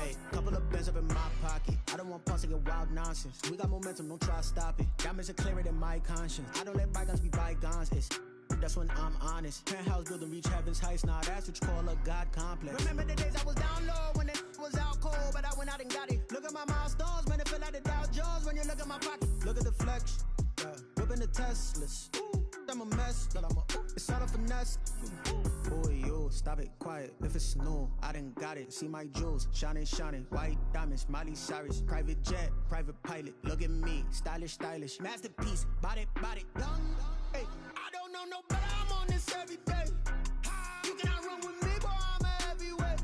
Hey, couple of bands up in my pocket. I don't want pulse to get wild nonsense. We got momentum, don't try to stop it. Diamonds are clearer than my conscience. I don't let bygones be bygones. That's when I'm honest. Penthouse building reach heaven's heights. Nah, that's what you call a God complex. Remember the days I was down low when it was out cold, but I went out and got it. Look at my milestones, man, it feel like the Dow Jones when you look at my pocket. Look at the flex, yeah. Whipping the Teslas. I'm a mess, but it's all a finesse. Boy, you stop it, quiet. If it's new, I done got it. See my jewels, shining, shining. White diamonds, Miley Cyrus. Private jet, private pilot. Look at me, stylish, stylish. Masterpiece, body, body, young. Hey, I don't know no better. I'm on this every day. You cannot run with me, boy. I'm a heavyweight.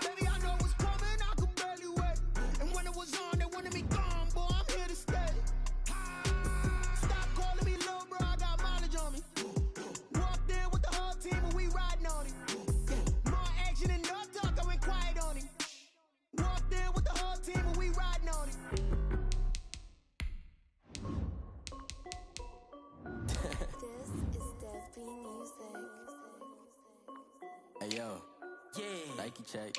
Baby, I know what's coming. I could barely wait. And when it was on, they wanted me gone, boy. I'm here to stay. Stop calling me little bro. I got mileage on me. Walked in with the whole team and we riding on it. More action and no talk. I went quiet on it. Walked in with the whole team and we riding on it. Hey yo, yeah, Nike check.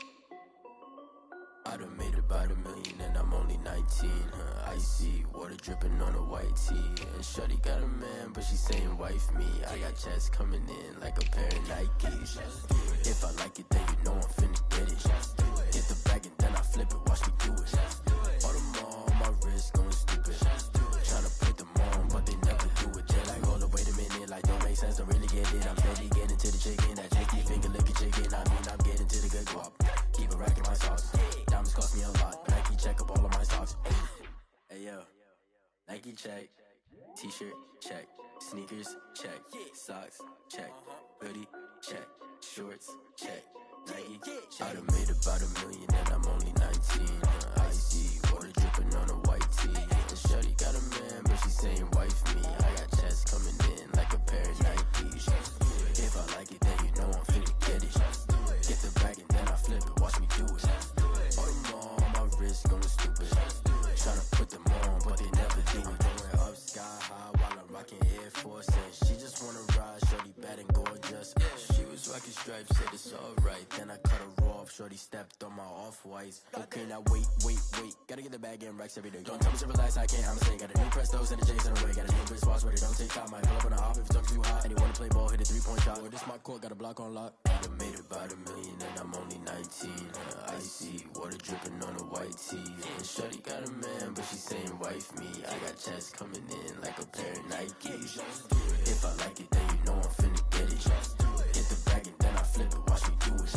I done made about $1 million and I'm only 19. Icy water dripping on a white tee. And shorty got a man, but she saying wife me. I got checks coming in like a pair of Nikes. If I like it, then you know I'm finna get it. Get the bag and then I flip it, watch me do it. All them on my wrist going stupid. Tryna put them on, but they never do it. They're like, hold up, wait a minute, like don't make sense, don't really get it. I'm steady getting to the chicken, that chicky finger licking chicken. I mean, I'm getting to the good guap. Keep it racking my socks. Diamonds cost me a lot. Nike check up all of my stocks. Hey yo, Nike check. T-shirt check. Sneakers check. Socks check. Hoodie check. Shorts check. Nike. I done made about $1 million and I'm only 19. Icy water dripping on a white tee. And shorty got a man, but she saying wife me. I got checks coming in like a pair of Nikes. If I like it, then you know I'm finna get it. Get the bag and then I flip it, watch me do it. All them on my wrist going stupid. Tryna put them on, but they never do it. Going up sky high while I'm rocking Air Force. And she just wanna ride, shorty bad and gorgeous. She was rocking stripes, said it's alright. Then I cut her off, shorty stepped on my off-whites. Okay, now wait. Gotta get the bag and racks every day. Don't tell me to relax, I can't, I'ma say. Got a new Prestos and a J's in the way. Got a new Chris Boss, but it don't take time. I pull up on the hop if it's talking too hot. And you wanna play ball, hit a 3-point shot. Or this my court, got a block on lock. I done made about $1 million and I'm only 19. Icy water dripping on a white tee. And shorty got a man, but she saying wife me. I got checks coming in like a pair of Nikes. If I like it, then you know I'm finna get it. Get the bag and then I flip it, watch me do it.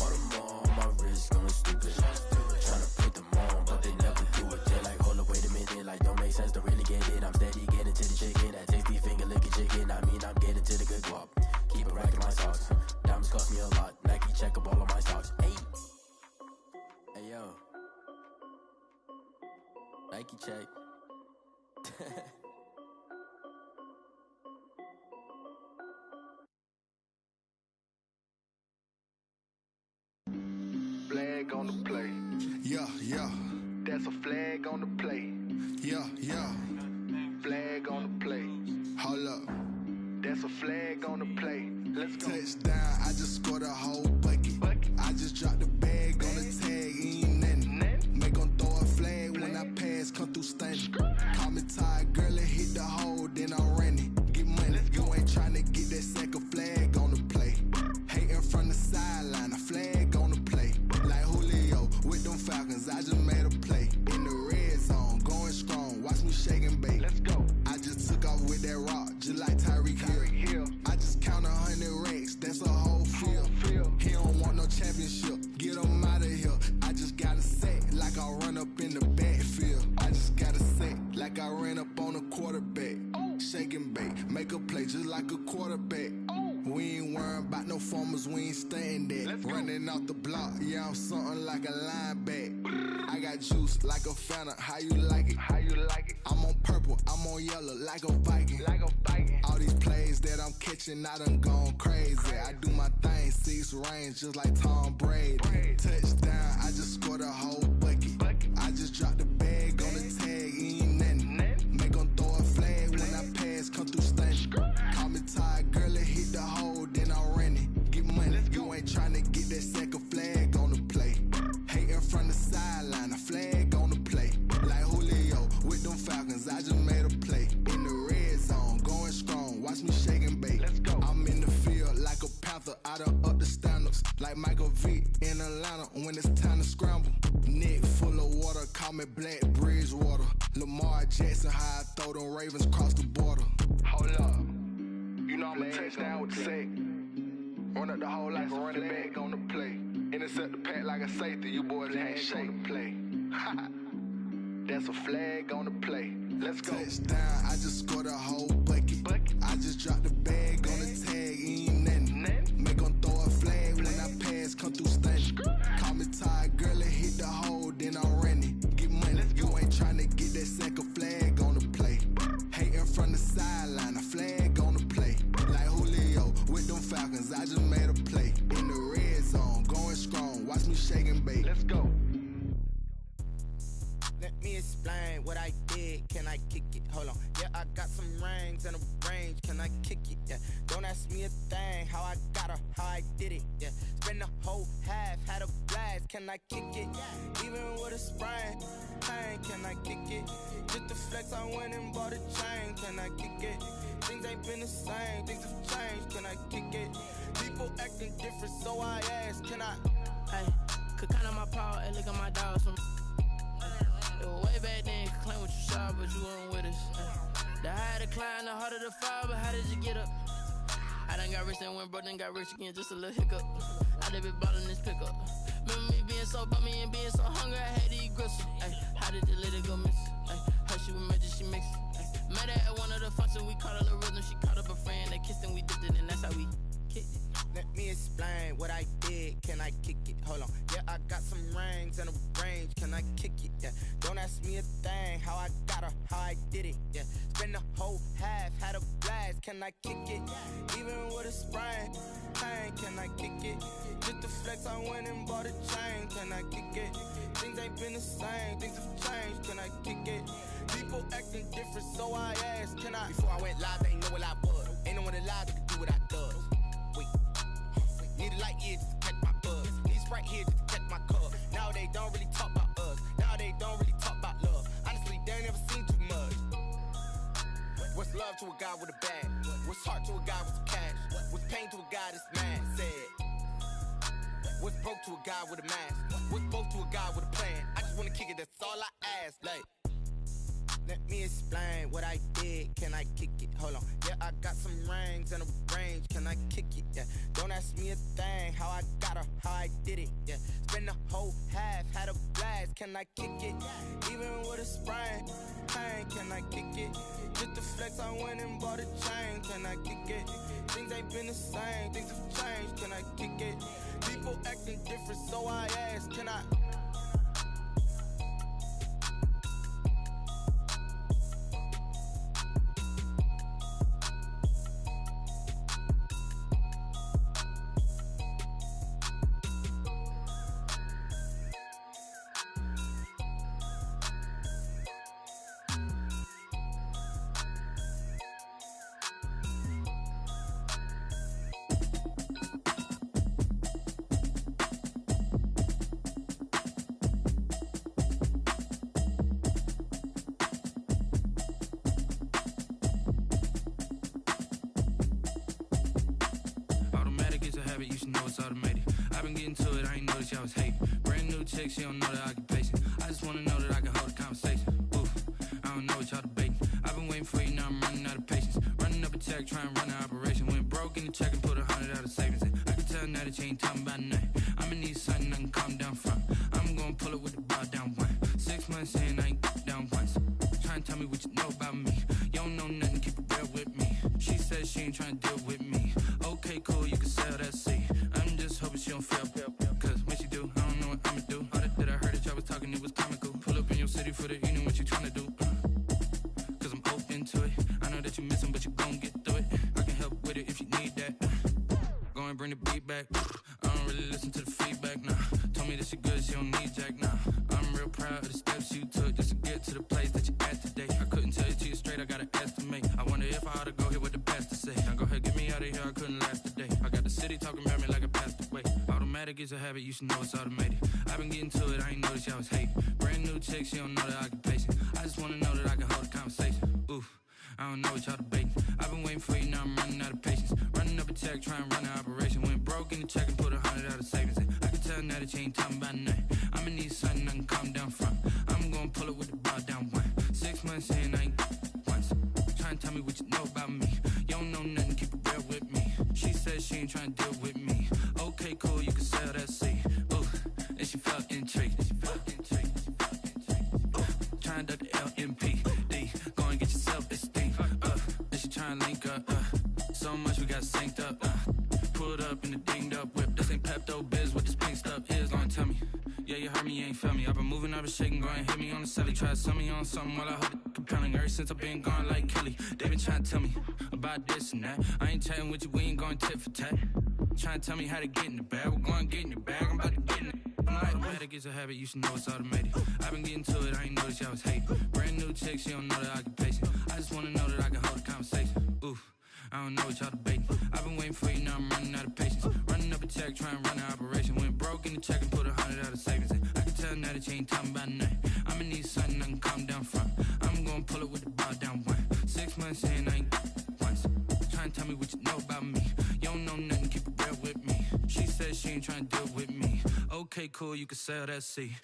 All them on my wrist going stupid. Tryna put them on, but they never do it. They're like, hold up, wait a minute, like don't make sense, don't really get it. I'm steady getting to the chicken, that tasty finger licking chicken. I mean, I'm getting to the good guap. Keep it racking my socks. Diamonds cost me a lot. Nike check up all of my stocks. Hey yo, Nike check. Flag on the play. Yeah. That's a flag on the play. Yeah. Flag on the play. Hold up. That's a flag on the play. Let's go. Touchdown, I just scored a whole bucket. I just dropped the bag on the tag, ain't nothing. Make 'em throw a flag when I pass, come through stunning. Call me tired, girl, and hit the hole, then I'm running. Get money, you ain't tryna get that second flag on the play. Hating from the sideline, a flag on the play. Like Julio with them Falcons, I just made a play. In the red zone, going strong, watch me shake and bake. Let's go. I just took off with that rock, just like Tyreek Hill. I just count 100 racks, that's a whole field. He don't want no championship, get him out of here. I just got a set, like I run up in the backfield. I just got a set, like I ran up on a quarterback. Shake and bake, make a play just like a quarterback. We ain't worrying about no formers, we ain't staying there. Running out the block, yeah, I'm something like a lineback. I got juice like a Fanta, how you like it? I'm on purple, I'm on yellow, like a Viking. All these plays that I'm catching, I done gone crazy. I do my thing, 6 range, just like Tom Brady. Touchdown, I just scored a whole bucket. I just dropped the bag on the tag, ain't nothing. Make 'em throw a flag when I pass, come through stunning. Call me tired, girl, and hit the hole, then I'm running. Get money, you ain't tryna get that second flag on the play. Hating like Michael Vick in Atlanta when it's time to scramble. Neck full of water, call me Black Bridgewater. Lamar Jackson, how I throw them Ravens cross the border. Hold up. You know I'm a touchdown with the sack. Run up the hole like a running back on the play. Intercept the pack like a safety. You boys handshake on the play. That's a flag on the play. Let's go. Touchdown, I just scored a whole bucket. I just dropped the bag on the tag, ain't nothing. Make them throw a flag when I pass, come through stunning. Call me tired, girl, and hit the hole, then I'm running. Get money, you ain't tryna get that second flag on the play. Hating from the sideline, a flag on the play. Like Julio with them Falcons, I just made a play. In the red zone, going strong, watch me shake and bake. Let's go. Let me explain what I did. Can I kick it? Hold on. Yeah, I got some rings and a range. Can I kick it? Yeah. Don't ask me a thing. How I got her, how I did it. Yeah. Spend the whole half, had a blast. Can I kick it? Even with a sprain, pain. Can I kick it? Just to flex, I went and bought a chain. Can I kick it? Things ain't been the same. Things have changed. Can I kick it? People acting different, so I ask. Can I? Hey, could count on my power and look at my dogs from. It was way back then, could claim what you saw, but you weren't with us. The higher the climb, the harder the fall, but how did you get up? I done got rich and went broke, then got rich again, just a little hiccup. I done been ballin' this pickup. Remember me being so bummy and being so hungry, I had to eat gristle. How did the lady go miss? How she was magic, she mixed. Met her at one of the functions, we caught a little rhythm, she caught up a friend, they kissed and we dipped it, and that's how we kicked it. Let me explain what I did. Can I kick it? Hold on. Yeah, I got some rings and a range. Can I kick it? Yeah. Don't ask me a thing. How I got her, how I did it. Yeah. Spend the whole half, had a blast. Can I kick it? Even with a sprain, pain. Can I kick it? Just to flex, I went and bought a chain. Can I kick it? Things ain't been the same. Things have changed. Can I kick it? People acting different, so I asked. Can I? Before I went live, they ain't know what I was. Ain't no one alive that could do what I does. Wait. Need a light here just to catch my buzz. Need Sprite here just to catch my cup. Now they don't really talk about us. Now they don't really talk about love. Honestly, they ain't never seen too much. What's love to a guy with a bag? What's heart to a guy with some cash? What's pain to a guy that's mad? Said. What's broke to a guy with a mask? What's broke to a guy with a plan? I just wanna kick it, that's all I ask. Like, let me explain what I did. Can I kick it? Hold on. Yeah, I got some rings and a range. Can I kick it? Yeah. Don't ask me a thing. How I got her, how I did it. Yeah. Spend the whole half, had a blast. Can I kick it? Even with a sprain, pain. Can I kick it? Just to flex, I went and bought a chain. Can I kick it? Things ain't been the same. Things have changed. Can I kick it? People acting different, so I ask. Can I? You should know it's automated. I've been getting to it, I ain't noticed y'all was hating. Brand new chick, she don't know the occupation. I just wanna know that I can hold a conversation. Oof, I don't know what y'all debating. I've been waiting for you, now I'm running out of patience. Running up a check, trying to run an operation. Went broke in the check and put 100 out of savings in. I can tell now that you ain't talking about nothing. I'ma need something I can calm down from. I'm gonna pull it with the bar down one. 6 months in, I ain't down once. Trying to tell me what you know about me. You don't know nothing, keep it real with me. She said she ain't trying to deal with me. Okay, cool, you can sell that seat. I'm just hoping she don't fail. Cause when she do, I don't know what I'ma do. All that I heard that y'all was talking, it was comical. Pull up in your city for the evening, what you trying to do? Cause I'm open to it. I know that you missing, but you gon' get through it. I can help with it if you need that. Go and bring the beat back. I don't really listen to the feedback, nah. Told me that she good, she don't need jack, nah. I'm real proud of the steps you took just to get to the place that you at today. I couldn't tell you to you straight, I gotta estimate. I wonder if I ought to go here with the best to say. Now go ahead, get me out of here, I couldn't last a day. I got the city talking about me like I passed away. Automatic is a habit, you should know it's automated. I've been getting to it, I ain't noticed y'all was hating. Brand new chick, she don't know the occupation. I just wanna know that I can hold a conversation. Oof, I don't know what y'all debating. I've been waiting for you, now I'm running out of patience. Running up a check, trying to run an operation. Went broke in the check and put 100 out of Okay, cool, you can sail that sea. Ooh, and she felt intrigued. Trying to duck the LMPD. Go and get yourself esteem. And she trying to link up. So much we got synced up. Pulled up in the dinged up whip. This ain't Pepto Biz, what this pink stuff is. Long tell me. Yeah, you heard me, you ain't felt me. I've been moving, I've been shaking, go and hit me on the celly. Try to sell me on something while I hold it compelling. Ever since I've been gone like Kelly, they been trying to tell me about this and that. I ain't chatting with you, we ain't going tit for tat. Trying to tell me how to get in the bag, we're going to get in the bag, I'm about to get in it. I'm automatic, it's a habit, you should know it's automated. I've been getting to it, I ain't noticed y'all was hating. Brand new chick, she don't know the occupation. I just wanna know that I can hold a conversation. Oof, I don't know what y'all debating. I've been waiting for you, now I'm running out of patience. Running up a check, trying to run an operation. Went broke in the check and put 100 out of savings in. I can tell now that you ain't talking about nothing. I'ma need something I can calm down front. I'm gonna pull it with the bar down one. 6 months in, I ain't once. Trying to tell me what you know about me. You don't know nothing, keep it real with me. She said she ain't trying to deal with me. Okay, cool, you can sail that sea.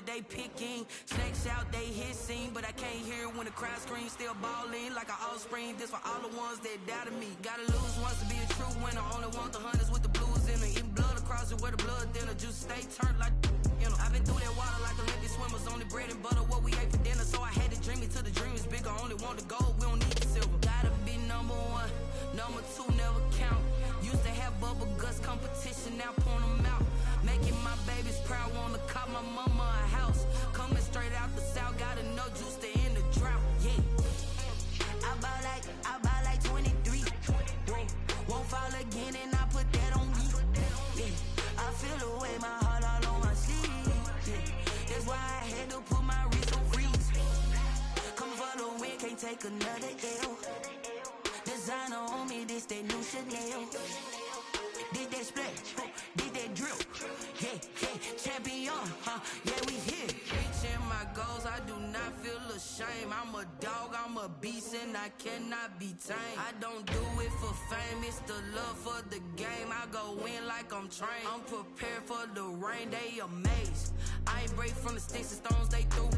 They picking snakes out, they hissing, but I can't hear when the crowd screams. Still balling like an offspring. This for all the ones that doubted me. Gotta lose once to be a true winner. Only want the hunters with the blues in it. Eating blood across it where the blood thinner. Juice stay turned like you know. I've been through that water like Olympic swimmers. Only bread and butter what we ate for dinner. So I had to dream it till the dream is bigger. Only want the gold, we don't need the silver. Gotta be number one, number two never count. Used to have bubble guts competition, now point them out. Making my babies proud, wanna cop my mama a house. Coming straight out the south, gotta know juice to end the drought. Yeah, I buy like 23. Won't fall again, and I put that on me. Yeah, I feel the way, my heart all on my sleeve. Yeah, that's why I had to put my wrist on freeze. Come for the win, can't take another L. Designer on me, this that new Chanel. Did that splash, did that drill. Yeah, champion, yeah, we here. Reaching my goals, I do not feel ashamed. I'm a dog, I'm a beast, and I cannot be tamed. I don't do it for fame, it's the love for the game. I go in like I'm trained. I'm prepared for the rain, they amazed. I ain't break from the sticks and stones they threw.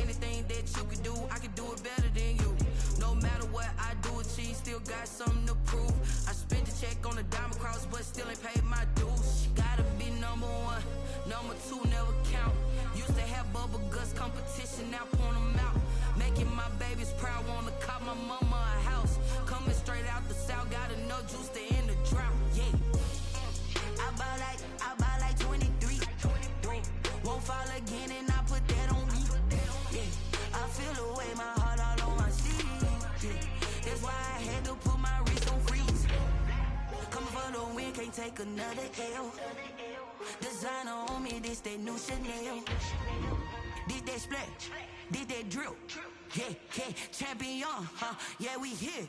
Anything that you can do, I can do it better than you. No matter what I do, achieve, still got something to prove. I spent the check on the diamond cross, but still ain't paid my dues. Gotta be number one, number two never count. Used to have bubble guts competition, now point them out. Making my babies proud, wanna cop my mama a house. Coming straight out the south, gotta know juice to end the drought. Yeah, I buy like 23. Won't fall again, and I put that on me. Yeah, I feel the way, my heart all on my sleeve. Yeah, that's why I had to put my wrist on freeze. Coming for the win, can't take another L. Designer on me, this that new Chanel. Did that splash, did that drill. Yeah, champion, yeah, we here.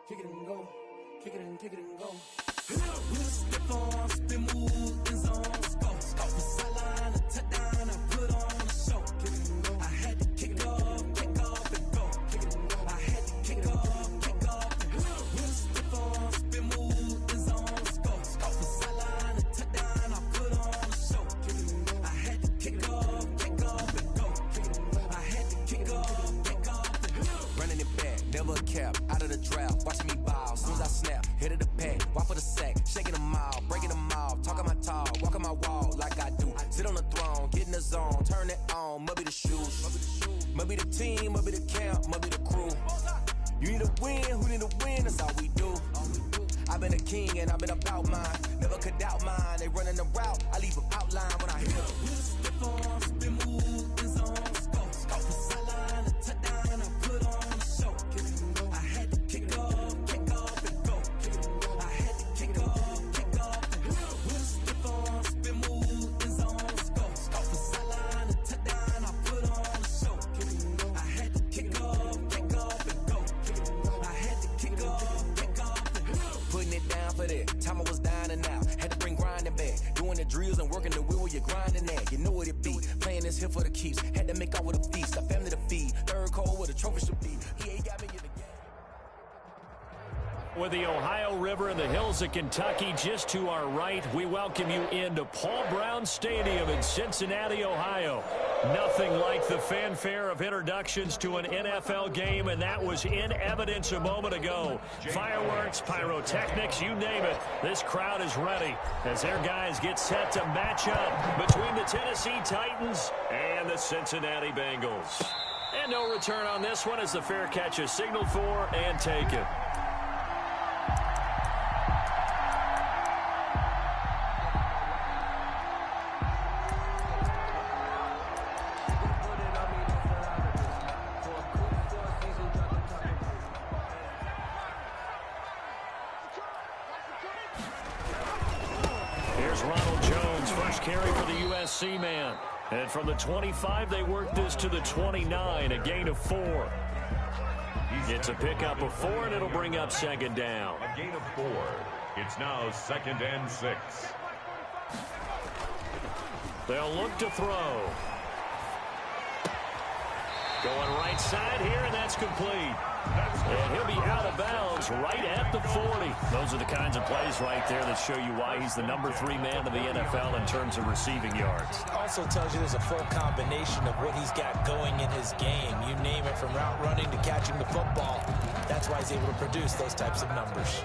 Kick it and go, kick it and go. We'll step on, spin, move, in zone, go. Off the sideline, a touchdown, I put on a show. Kick it and go. I had to kick off and go. Kick it and go. I had to kick off and go. We'll step on, spin, move, in zone, go. Off the sideline, a touchdown, I put on a show. Kick it and go. I had to kick off and go. Kick it and go. I had to kick off and go. never a cap, out of the draft, watching me ball. Soon as I snap, hit of the pack, walk for the sack, shaking them all, breaking them all, talking my talk, walking my wall like I do. Sit on the throne, get in the zone, turn it on, must be the shoes, must be the team, must be the camp, must be the crew. You need a win, who need a win, that's all we do. I've been a king and I've been about mine, never could doubt mine. They running the route, I leave an outline when I hit them. Step on, spin, move, in zone, scope. From the sideline to touchdown, I put on a show. I had to kick off and go. I had to kick off and go. Step on, spin, move, in zone, scope. From the sideline to touchdown, I put on a show. I had to kick off and go. I had to kick off and go. Putting it down for that, time I was dying and out. Had to bring grinding back, doing the drills and working the wheel where you're grinding at. You know what it be, playing this here for the keeps. Had to make out with a feast, a family to feed. Third cold where the trophy should be. He ain't got me in the game. With the Ohio River and the hills of Kentucky just to our right, we welcome you into Paul Brown Stadium in Cincinnati, Ohio. Nothing like the fanfare of introductions to an NFL game, and that was in evidence a moment ago. Fireworks, pyrotechnics, you name it. This crowd is ready as their guys get set to match up between the Tennessee Titans and the Cincinnati Bengals. And no return on this one as the fair catch is signaled for and taken. Carry for the USC man. And from the 25, they work this to the 29, a gain of 4. It's a pickup of 4, and it'll bring up second down. A gain of 4. It's now 2nd and 6. They'll look to throw. Going right side here, and that's complete. And he'll be out of bounds right at the 40. Those are the kinds of plays right there that show you why he's the number 3 man of the NFL in terms of receiving yards. Also tells you there's a full combination of what he's got going in his game. You name it, from route running to catching the football. That's why he's able to produce those types of numbers.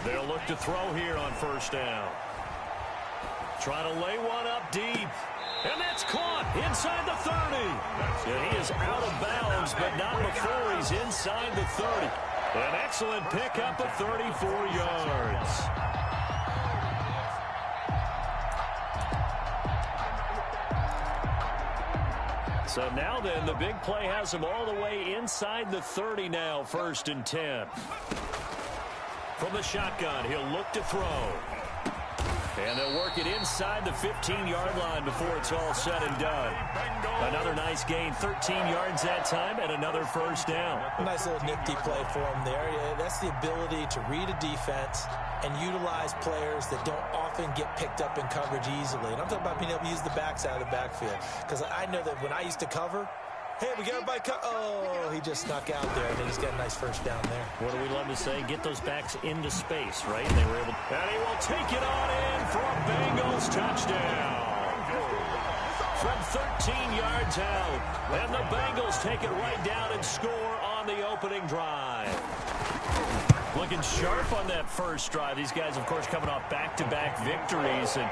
They'll look to throw here on first down. Trying to lay one up deep. And that's caught inside the 30. And he is out of bounds, but not before he's inside the 30. An excellent pickup of 34 yards. So now then, the big play has him all the way inside the 30 now, 1st and 10. From the shotgun, he'll look to throw. And they'll work it inside the 15-yard line before it's all said and done. Another nice gain, 13 yards that time, and another first down. A nice little nifty play for him there. That's the ability to read a defense and utilize players that don't often get picked up in coverage easily. And I'm talking about being able to use the backside of the backfield. Because I know that when I used to cover, hey, we got everybody oh, he just snuck out there, and then he's got a nice first down there. What do we love to say? Get those backs into space, right? And they were able to, and he will take it on in for a Bengals touchdown. From 13 yards out, and the Bengals take it right down and score on the opening drive. Looking sharp on that first drive. These guys, of course, coming off back-to-back victories, and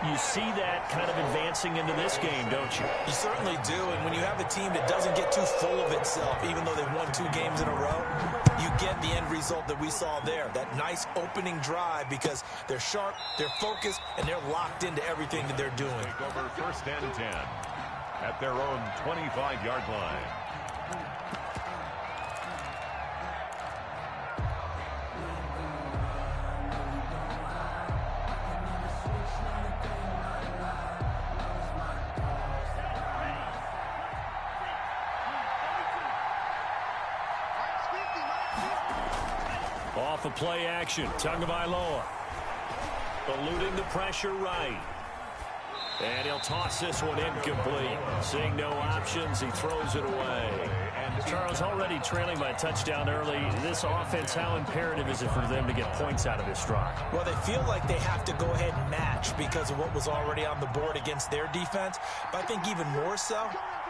you see that kind of advancing into this game, don't you? You certainly do, and when you have a team that doesn't get too full of itself, even though they've won 2 games in a row, you get the end result that we saw there, that nice opening drive, because they're sharp, they're focused, and they're locked into everything that they're doing. Take over 1st and 10 at their own 25-yard line. Off of play action, Tagovailoa eluding the pressure right. And he'll toss this one incomplete. Seeing no options, he throws it away. And Charles, already trailing by a touchdown early. This offense, how imperative is it for them to get points out of this drive? Well, they feel like they have to go ahead and match because of what was already on the board against their defense. But I think even more so,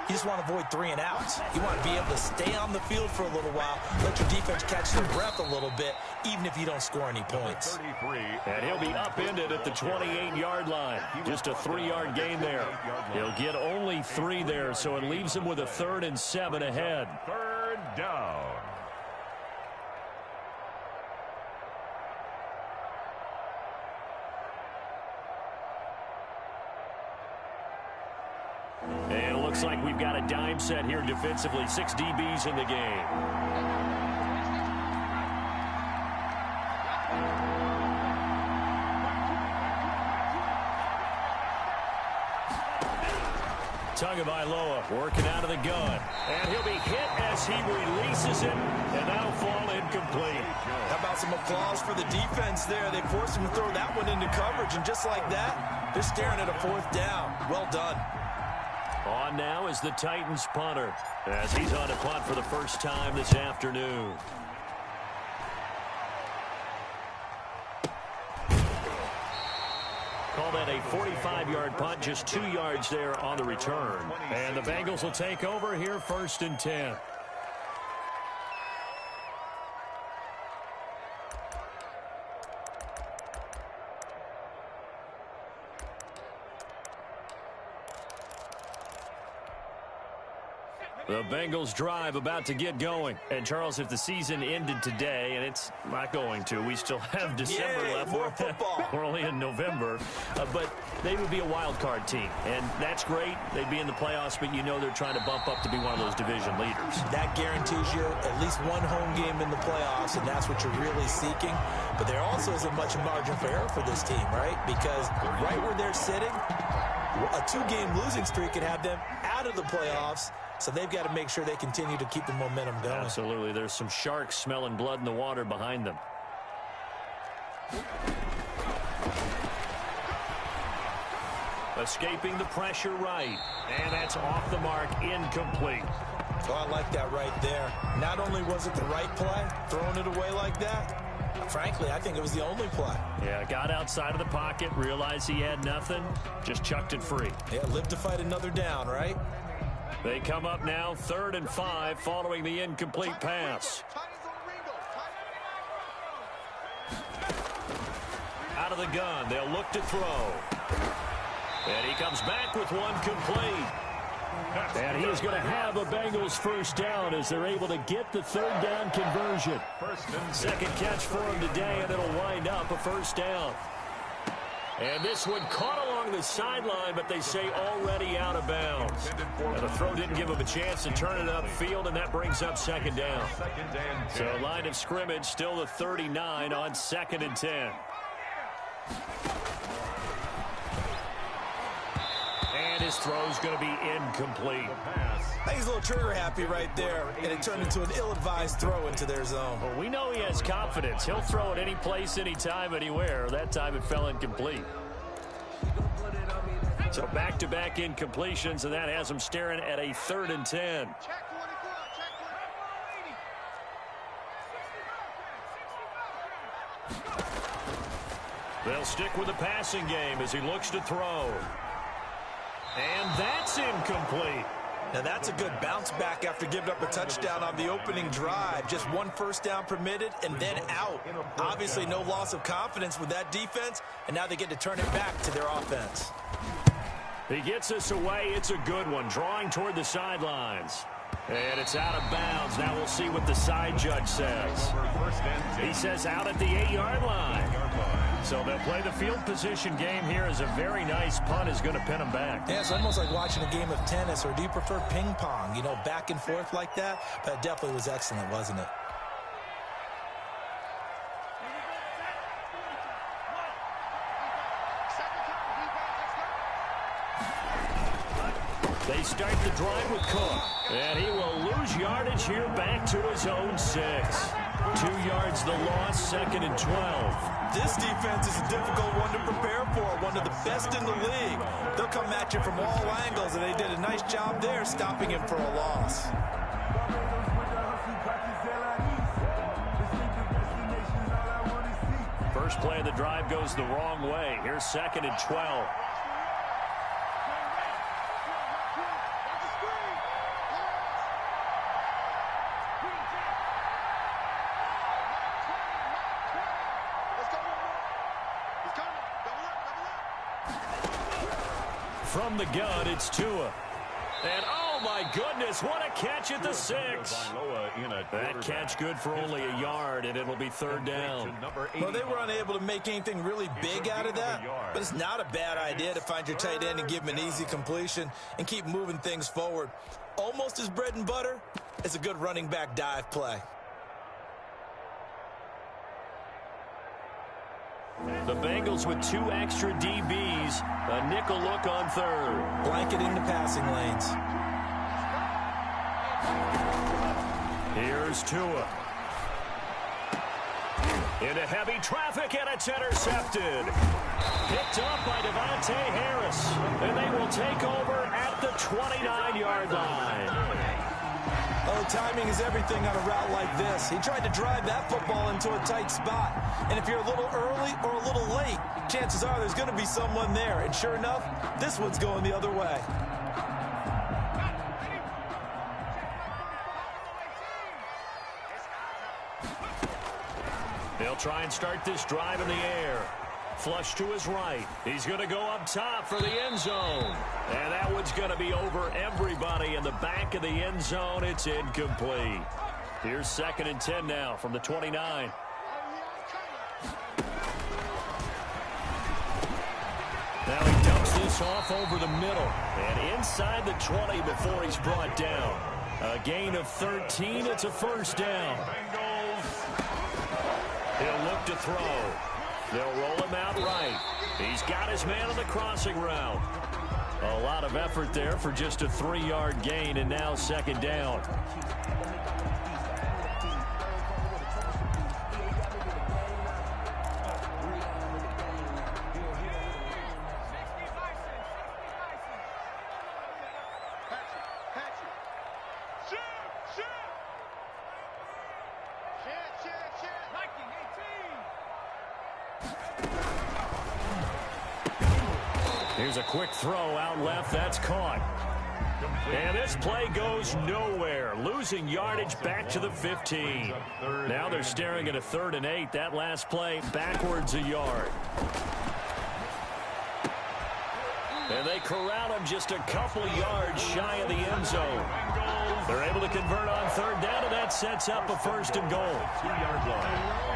you just want to avoid 3 and outs. You want to be able to stay on the field for a little while, let your defense catch their breath a little bit, even if you don't score any points. 33. And he'll be upended at the 28-yard line. Just a 3-yard gain there. He'll get only 3 there, so it leaves him with a 3rd and 7 ahead. 3rd down. And it looks like we've got a dime set here defensively. 6 DBs in the game. Tagovailoa working out of the gun. And he'll be hit as he releases it, and that'll fall incomplete. How about some applause for the defense there? They forced him to throw that one into coverage, and just like that, they're staring at a 4th down. Well done. On now is the Titans punter, as he's on a punt for the first time this afternoon. Call that a 45-yard punt, just 2 yards there on the return. And the Bengals will take over here, 1st and 10. The Bengals drive about to get going. And, Charles, if the season ended today, and it's not going to, we still have December left. More football. We're only in November. But they would be a wild card team. And that's great. They'd be in the playoffs, but you know they're trying to bump up to be one of those division leaders. That guarantees you at least one home game in the playoffs, and that's what you're really seeking. But there also isn't much margin for error for this team, right? Because right where they're sitting, a 2-game losing streak could have them out of the playoffs. So they've got to make sure they continue to keep the momentum going. Absolutely. There's some sharks smelling blood in the water behind them. Escaping the pressure right. And that's off the mark, incomplete. Oh, I like that right there. Not only was it the right play, throwing it away like that, frankly, I think it was the only play. Yeah, got outside of the pocket, realized he had nothing, just chucked it free. Yeah, live to fight another down, right? They come up now, 3rd and 5, following the incomplete pass. Out of the gun, they'll look to throw. And he comes back with one complete. And he is going to have a Bengals 1st down as they're able to get the 3rd down conversion. 2nd catch for him today, and it'll wind up a 1st down. And this one caught along the sideline, but they say already out of bounds. And the throw didn't give him a chance to turn it upfield, and that brings up 2nd down. So line of scrimmage, still the 39 on 2nd and 10. And his throw's going to be incomplete. I think he's a little trigger happy right there, and it turned into an ill-advised throw into their zone. Well, we know he has confidence. He'll throw it any place, anytime, anywhere. That time it fell incomplete. So back-to-back incompletions, and that has him staring at a 3rd and 10. They'll stick with the passing game as he looks to throw. And that's incomplete. Now that's a good bounce back after giving up a touchdown on the opening drive. Just 1 1st down permitted and then out. Obviously no loss of confidence with that defense, and now they get to turn it back to their offense. He gets us away. It's a good one. Drawing toward the sidelines. And it's out of bounds. Now we'll see what the side judge says. He says out at the 8-yard line. So they'll play the field position game here as a very nice punt is going to pin them back. Yeah, it's almost like watching a game of tennis, or do you prefer ping pong? You know, back and forth like that? That definitely was excellent, wasn't it? They start the drive with Cook. And he will lose yardage here back to his own 6. 2 yards the loss, 2nd and 12. This defense is a difficult one to prepare for, one of the best in the league. They'll come at you from all angles, and they did a nice job there stopping him for a loss. First play of the drive goes the wrong way. Here's 2nd and 12. From the gun, it's Tua. And oh my goodness, what a catch at the 6. That catch good for only a yard, and it'll be 3rd down. Well, they were unable to make anything really big out of that, but it's not a bad idea to find your tight end and give him an easy completion and keep moving things forward. Almost as bread and butter as a good running back dive play. The Bengals with 2 extra DBs, a nickel look on 3rd. Blanketing the passing lanes. Here's Tua. Into heavy traffic, and it's intercepted. Picked up by Devontae Harris, and they will take over at the 29-yard line. Oh, timing is everything on a route like this. He tried to drive that football into a tight spot. And if you're a little early or a little late, chances are there's going to be someone there. And sure enough, this one's going the other way. They'll try and start this drive in the air. Flush to his right. He's going to go up top for the end zone. And that one's going to be over everybody in the back of the end zone. It's incomplete. Here's 2nd and 10 now from the 29. Now he dumps this off over the middle. And inside the 20 before he's brought down. A gain of 13. It's a 1st down. He'll look to throw. They'll roll him out right. He's got his man on the crossing route. A lot of effort there for just a 3-yard gain, and now 2nd down. Here's a quick throw out left. That's caught. And this play goes nowhere. Losing yardage back to the 15. Now they're staring at a 3rd and 8. That last play backwards a yard. And they corral him just a couple yards shy of the end zone. They're able to convert on 3rd down, and that sets up a 1st and goal. 2-yard line.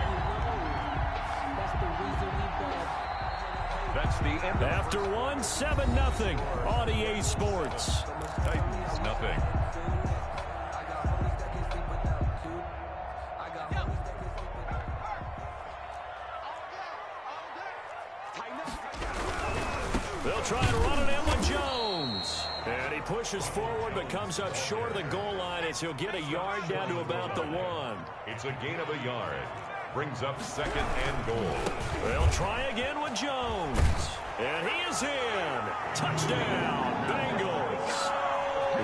That's the end. After 1, 7-0 on EA Sports. Titans, nothing. They'll try and run it in with Jones. And he pushes forward but comes up short of the goal line as he'll get a yard down to about the 1. It's a gain of a yard. Brings up 2nd and goal. They'll try again with Jones. And he is in. Touchdown, Bengals.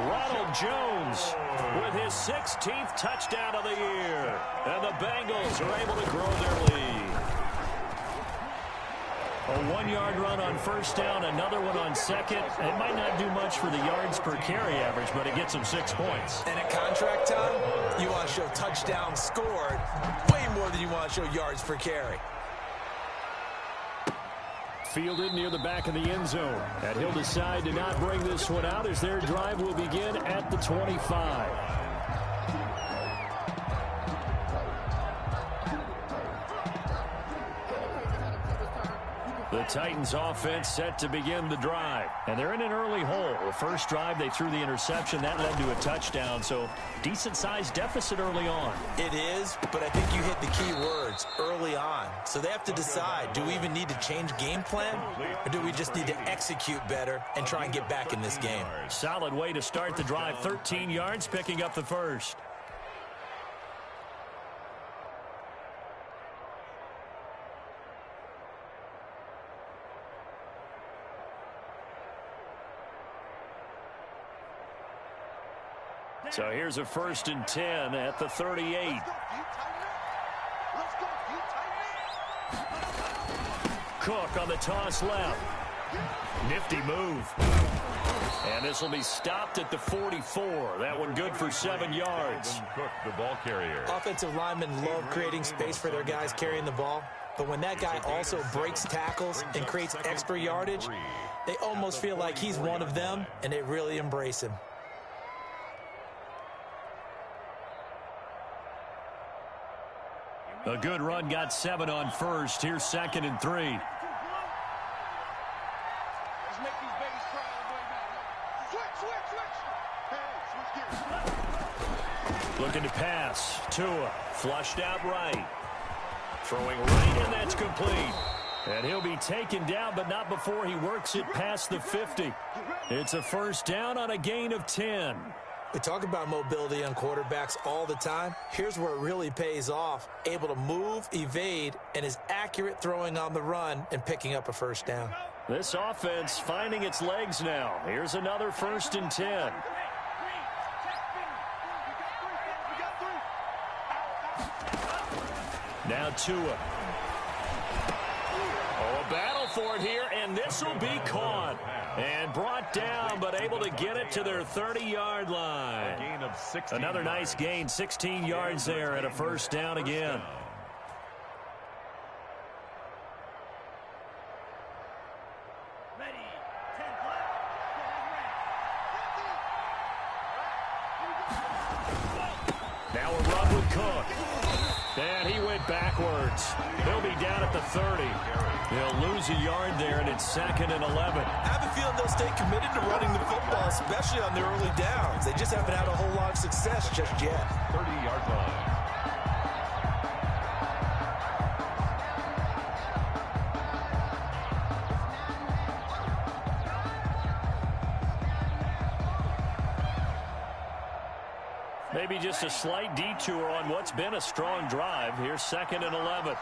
Ronald Jones with his 16th touchdown of the year. And the Bengals are able to grow their lead. A 1-yard run on 1st down, another one on 2nd. It might not do much for the yards per carry average, but it gets them 6 points. And at contract time, you want to show touchdowns scored way more than you want to show yards per carry. Fielded near the back of the end zone. And he'll decide to not bring this one out as their drive will begin at the 25. The Titans offense set to begin the drive. And they're in an early hole. The first drive, they threw the interception. That led to a touchdown. So decent-sized deficit early on. It is, but I think you hit the key words, early on. So they have to decide, do we even need to change game plan? Or do we just need to execute better and try and get back in this game? Solid way to start the drive. 13 yards, picking up the first. So here's a 1st and 10 at the 38. Cook on the toss left. Nifty move. And this will be stopped at the 44. That one good for 7 yards. Cook, the ball carrier. Offensive linemen love creating space for their guys carrying the ball. But when that guy also breaks tackles and creates extra yardage, they almost feel like he's one of them, and they really embrace him. A good run got 7 on first. Here's 2nd and 3. Looking to pass. Tua flushed out right. Throwing right, and that's complete. And he'll be taken down, but not before he works it past the 50. It's a first down on a gain of 10. We talk about mobility on quarterbacks all the time. Here's where it really pays off. Able to move, evade, and is accurate throwing on the run and picking up a first down. This offense finding its legs now. Here's another 1st and 10. Now Tua. Oh, a battle for it here, and this will be caught. And brought down, but able to get it to their 30-yard line. Gain of 16 Another nice gain, 16 yards there, and a first down again. Now a run with Cook. And he went backwards. He'll be down at the 30. He'll lose a yard there, and it's 2nd and 11. I have a feeling they'll stay committed to running the football, especially on their early downs. They just haven't had a whole lot of success just yet. 30-yard line. Maybe just a slight detour on what's been a strong drive. Here's 2nd and 11.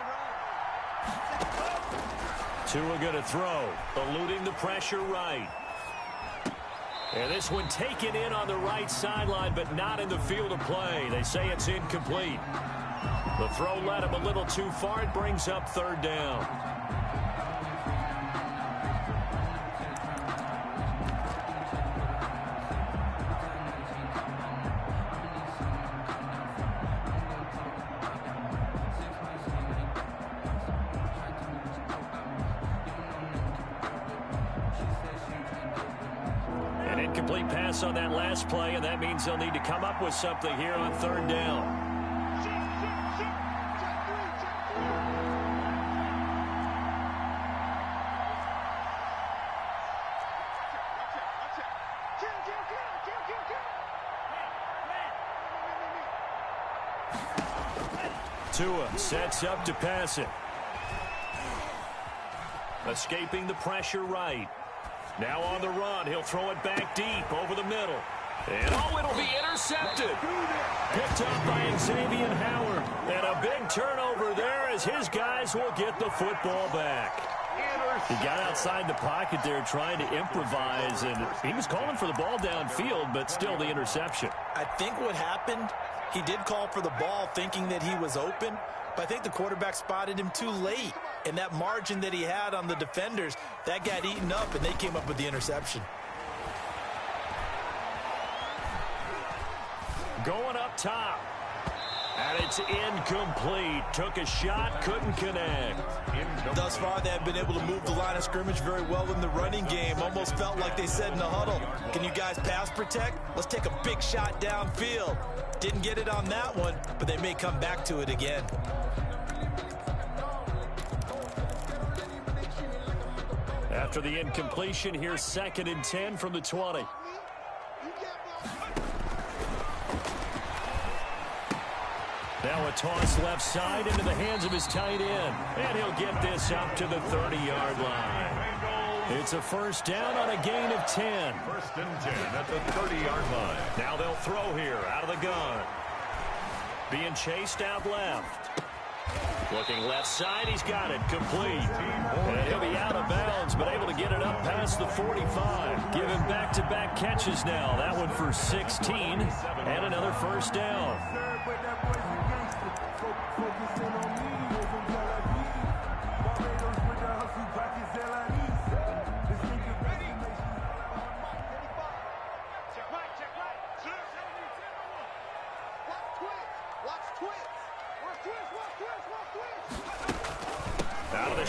Tua going to throw, eluding the pressure right. And this one taken in on the right sideline, but not in the field of play. They say it's incomplete. The throw led him a little too far. It brings up 3rd down. Incomplete pass on that last play, and that means they'll need to come up with something here on 3rd down. Tua sets up to pass it. Escaping the pressure right. Now on the run, he'll throw it back deep over the middle. And it'll be intercepted. Picked up by Xavier Howard. And a big turnover there as his guys will get the football back. He got outside the pocket there trying to improvise, and he was calling for the ball downfield, but still the interception. I think what happened, he did call for the ball thinking that he was open, but I think the quarterback spotted him too late. And that margin that he had on the defenders, that got eaten up, and they came up with the interception. Going up top. And it's incomplete. Took a shot, couldn't connect. Thus far, they have been able to move the line of scrimmage very well in the running game. Almost felt like they said in the huddle, can you guys pass protect? Let's take a big shot downfield. Didn't get it on that one, but they may come back to it again. After the incompletion, here's 2nd and 10 from the 20. Now a toss left side into the hands of his tight end. And he'll get this up to the 30-yard line. It's a first down on a gain of 10. 1st and 10 at the 30-yard line. Now they'll throw here out of the gun. Being chased out left. Looking left side, he's got it, complete. And he'll be out of bounds, but able to get it up past the 45. Giving back-to-back catches now. That one for 16, and another first down.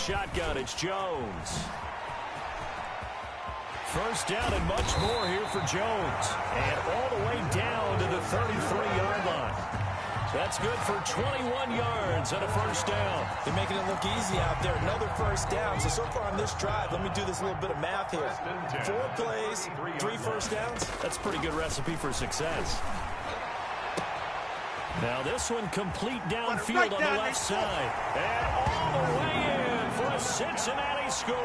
shotgun. It's Jones. First down and much more here for Jones. And all the way down to the 33-yard line. That's good for 21 yards and a first down. They're making it look easy out there. Another first down. So far on this drive, let me do this little bit of math here. 4 plays, 3 first downs. That's a pretty good recipe for success. Now this one complete downfield on the left side. And all the way in for a Cincinnati score.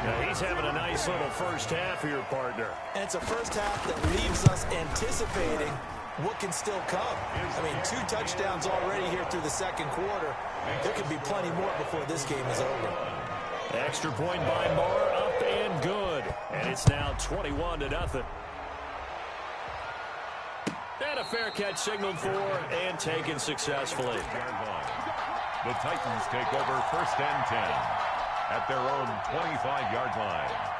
Now he's having a nice little first half here, partner. And it's a first half that leaves us anticipating what can still come. I mean, 2 touchdowns already here through the second quarter. There could be plenty more before this game is over. Extra point by Moore, up and good. And it's now 21-0. And a fair catch signaled for and taken successfully. The Titans take over first and 10 at their own 25-yard line.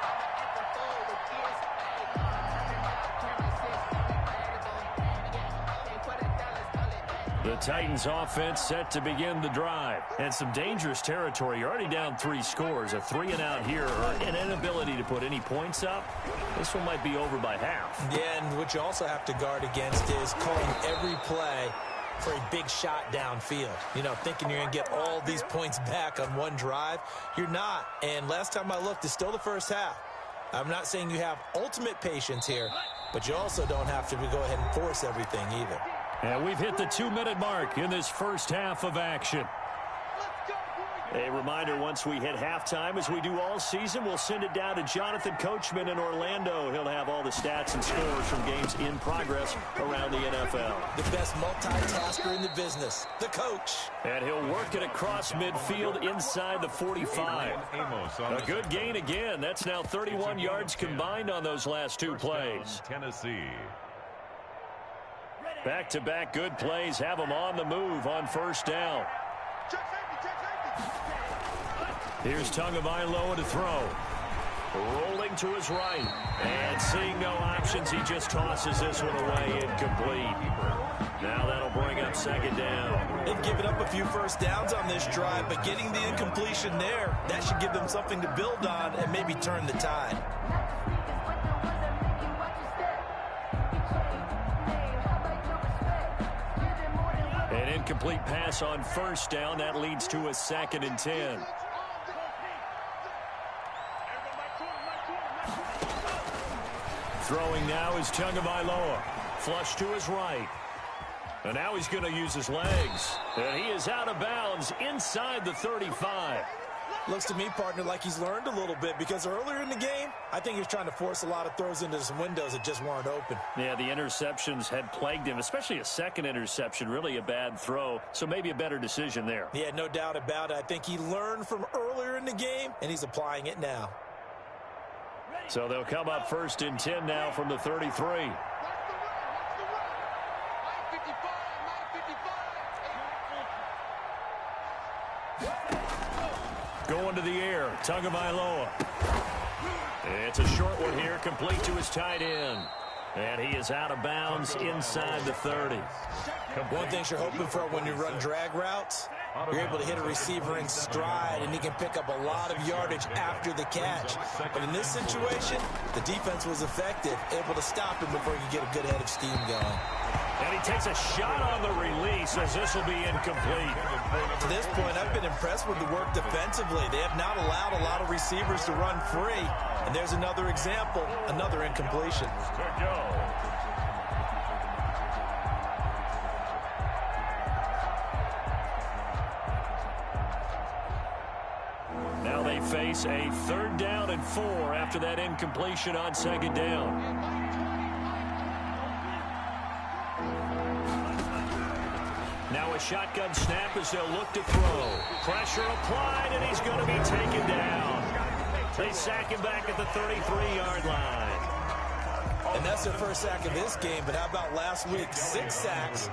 The Titans offense set to begin the drive. And some dangerous territory. You're already down 3 scores. A 3-and-out here or an inability to put any points up. This one might be over by half. Yeah, and what you also have to guard against is calling every play for a big shot downfield. You know, thinking you're going to get all these points back on one drive. You're not. And last time I looked, it's still the first half. I'm not saying you have ultimate patience here, but you also don't have to go ahead and force everything either. And we've hit the 2-minute mark in this first half of action. A reminder, once we hit halftime, as we do all season, we'll send it down to Jonathan Coachman in Orlando. He'll have all the stats and scores from games in progress around the NFL. The best multitasker in the business, the coach. And he'll work it across midfield inside the 45. A good gain again. That's now 31 yards combined on those last 2 plays. Tennessee. Back-to-back good plays have them on the move on first down. Here's Tagovailoa to throw. Rolling to his right. And seeing no options, he just tosses this one away incomplete. Now that'll bring up second down. They've given up a few first downs on this drive, but getting the incompletion there, that should give them something to build on and maybe turn the tide. An incomplete pass on first down. That leads to a 2nd and 10. Throwing now is Tagovailoa. Flush to his right. And now he's going to use his legs. And he is out of bounds inside the 35. Looks to me, partner, like he's learned a little bit, because earlier in the game, I think he was trying to force a lot of throws into some windows that just weren't open. Yeah, the interceptions had plagued him, especially a second interception, really a bad throw. So maybe a better decision there. Yeah, no doubt about it. I think he learned from earlier in the game, and he's applying it now. So they'll come up first and 10 now from the 33. Going to the air, Tagovailoa. It's a short one here, complete to his tight end. And he is out of bounds inside the 30. One thing you're hoping for when you run drag routes, you're able to hit a receiver in stride, and he can pick up a lot of yardage after the catch. But in this situation, the defense was effective, able to stop him before he could get a good head of steam going. And he takes a shot on the release as this will be incomplete. To this point, I've been impressed with the work defensively. They have not allowed a lot of receivers to run free. And there's another example, another incompletion. Now they face a 3rd down and 4 after that incompletion on second down. Now a shotgun snap as they'll look to throw. Pressure applied, and he's going to be taken down. They sack him back at the 33-yard line. And that's their first sack of this game, but how about last week? 6 sacks,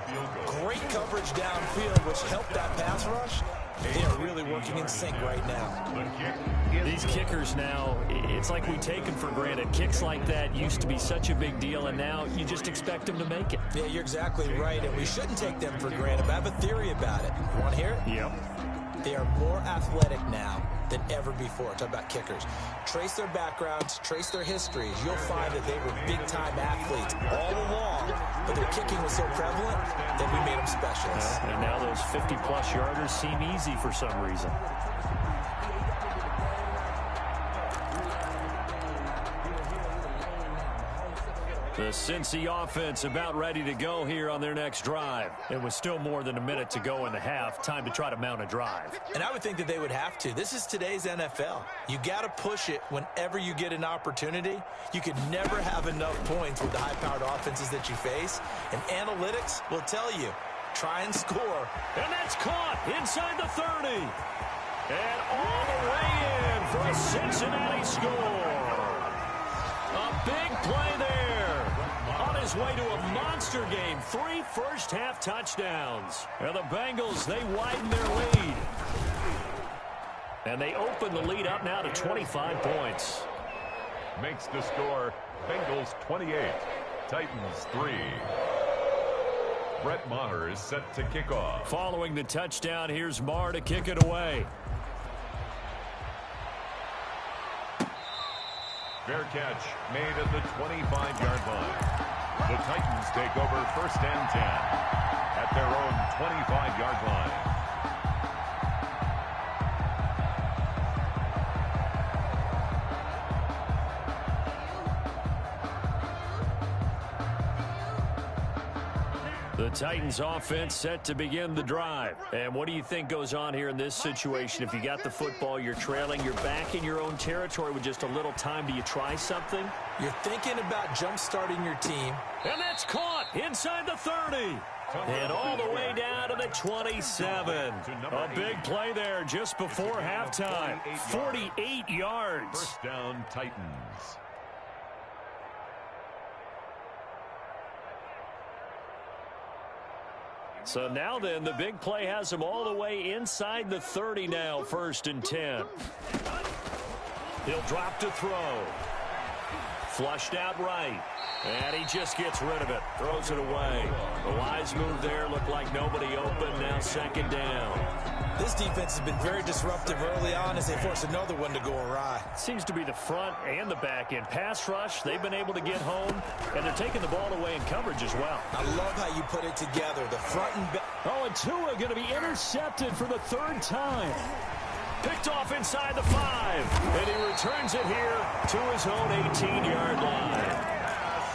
great coverage downfield, which helped that pass rush. They are really working in sync right now. These kickers now, it's like we take them for granted. Kicks like that used to be such a big deal, and now you just expect them to make it. Yeah, you're exactly right, and we shouldn't take them for granted. But I have a theory about it. You want to hear it? Yep. They are more athletic now than ever before. Talk about kickers. Trace their backgrounds, trace their histories. You'll find that they were big-time athletes all along, but their kicking was so prevalent that we made them specialists. And now those 50-plus yarders seem easy for some reason. The Cincy offense about ready to go here on their next drive. It was still more than a minute to go in the half. Time to try to mount a drive. And I would think that they would have to. This is today's NFL. You got to push it whenever you get an opportunity. You could never have enough points with the high-powered offenses that you face. And analytics will tell you, try and score. And that's caught inside the 30. And all the way in for a Cincinnati score. A big play there. On his way to a monster game. 3 first-half touchdowns. And the Bengals, they widen their lead. And they open the lead up now to 25 points. Makes the score Bengals 28, Titans 3. Brett Maher is set to kick off. Following the touchdown, here's Maher to kick it away. Fair catch made at the 25-yard line. The Titans take over 1st and 10 at their own 25-yard line. The Titans offense set to begin the drive. And what do you think goes on here in this situation? If you got the football, you're trailing, you're back in your own territory with just a little time. Do you try something? You're thinking about jump-starting your team. And that's caught inside the 30. And all the way down to the 27. A big play there just before halftime. 48 yards. First down, Titans. So now then, the big play has him all the way inside the 30 now, 1st and 10. He'll drop to throw. Flushed out right. And he just gets rid of it. Throws it away. The wise move there. Looked like nobody open. Now 2nd down. This defense has been very disruptive early on as they force another one to go awry. Seems to be the front and the back end. Pass rush, they've been able to get home, and they're taking the ball away in coverage as well. I love how you put it together. The front and back. Oh, and Tua going to be intercepted for the 3rd time. Picked off inside the 5, and he returns it here to his own 18-yard line.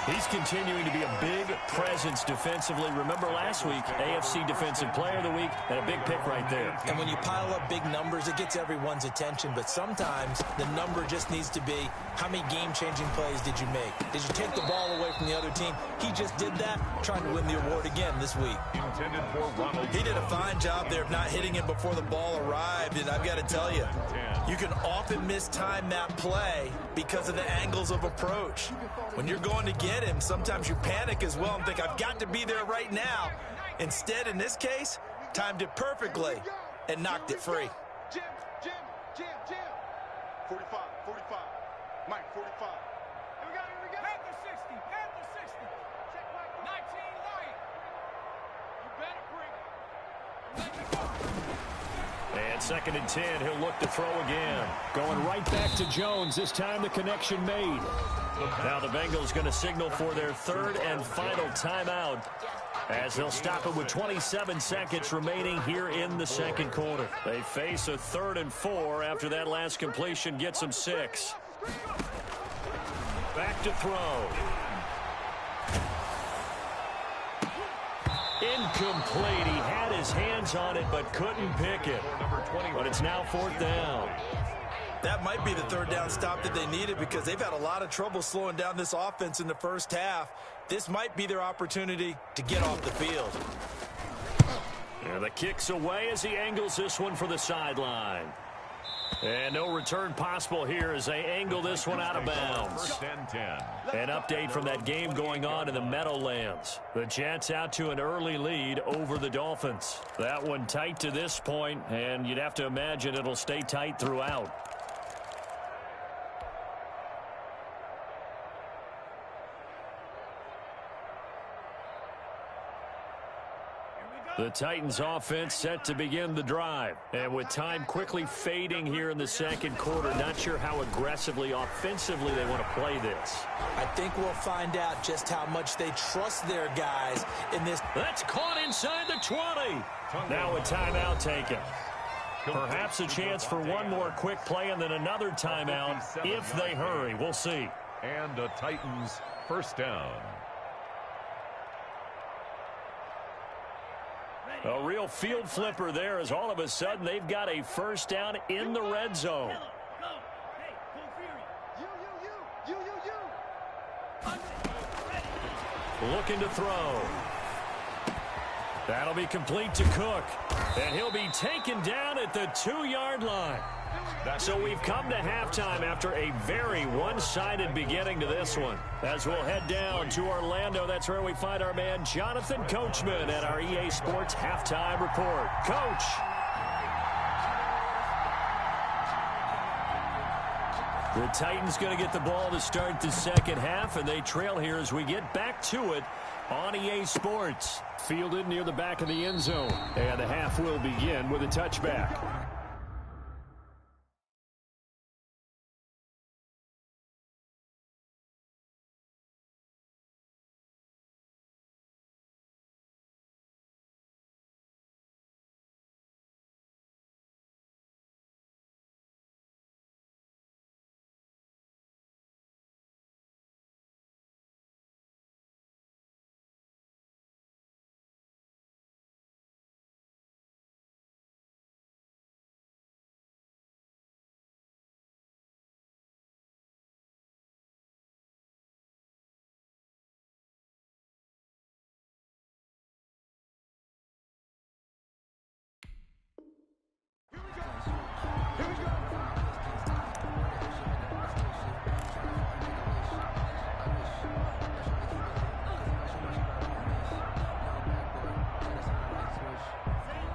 He's continuing to be a big presence defensively. Remember last week, AFC Defensive Player of the Week, and a big pick right there. And when you pile up big numbers, it gets everyone's attention. But sometimes the number just needs to be, how many game-changing plays did you make? Did you take the ball away from the other team? He just did that, trying to win the award again this week. Intended for Ronald. He did a fine job there of not hitting him before the ball arrived. And I've got to tell you, you can often mistime that play because of the angles of approach. When you're going to get him, sometimes you panic as well and think, I've got to be there right now. Instead, in this case, timed it perfectly and knocked it free. Jim. 45. Mike, 45. Here we go. Panther 60. Check Mike. 19 light. You better bring it. And 2nd and 10, he'll look to throw again. Going right back to Jones. This time the connection made. Now the Bengals going to signal for their 3rd and final timeout as they'll stop it with 27 seconds remaining here in the 2nd quarter. They face a 3rd and 4 after that last completion gets them 6. Back to throw. Incomplete. He had his hands on it but couldn't pick it. But it's now 4th down. That might be the 3rd down stop that they needed because they've had a lot of trouble slowing down this offense in the first half. This might be their opportunity to get off the field. And the kick's away as he angles this one for the sideline. And no return possible here as they angle this one out of bounds. 1st and 10. An update from that game going on in the Meadowlands. The Jets out to an early lead over the Dolphins. That one tight to this point, and you'd have to imagine it'll stay tight throughout. Here we go. The Titans offense set to begin the drive. And with time quickly fading here in the second quarter, not sure how aggressively, offensively they want to play this. I think we'll find out just how much they trust their guys in this. That's caught inside the 20. Now a timeout taken. Perhaps a chance for one more quick play and then another timeout if they hurry. We'll see. And the Titans first down. A real field flipper there as all of a sudden they've got a first down in the red zone. Looking to throw. That'll be complete to Cook. And he'll be taken down at the 2-yard line. So we've come to halftime after a very one-sided beginning to this one. As we'll head down to Orlando, that's where we find our man Jonathan Coachman at our EA Sports Halftime Report. Coach. The Titans going to get the ball to start the second half, and they trail here as we get back to it on EA Sports. Fielded near the back of the end zone, and the half will begin with a touchback.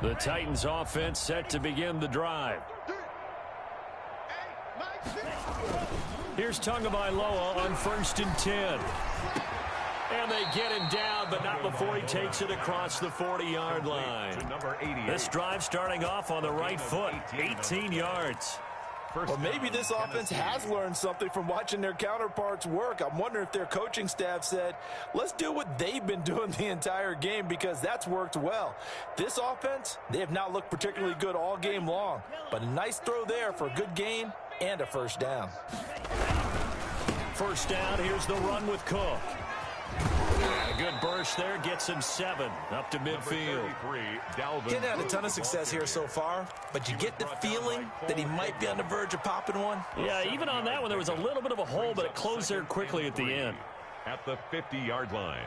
The Titans offense set to begin the drive. Here's Tagovailoa on 1st and 10. And they get him down, but not before he takes it across the 40-yard line. This drive starting off on the right foot, 18 yards. Well, maybe this offense has learned something from watching their counterparts work. I'm wondering if their coaching staff said, let's do what they've been doing the entire game, because that's worked well. This offense, they have not looked particularly good all game long, but a nice throw there for a good gain and a first down. First down, here's the run with Cook. A good burst there, gets him 7 up to midfield. He's had a ton of success here so far, but you get the feeling that he might be on the verge of popping one. Yeah, even on that one, there was a little bit of a hole, but it closed there quickly at the end. At the 50-yard line.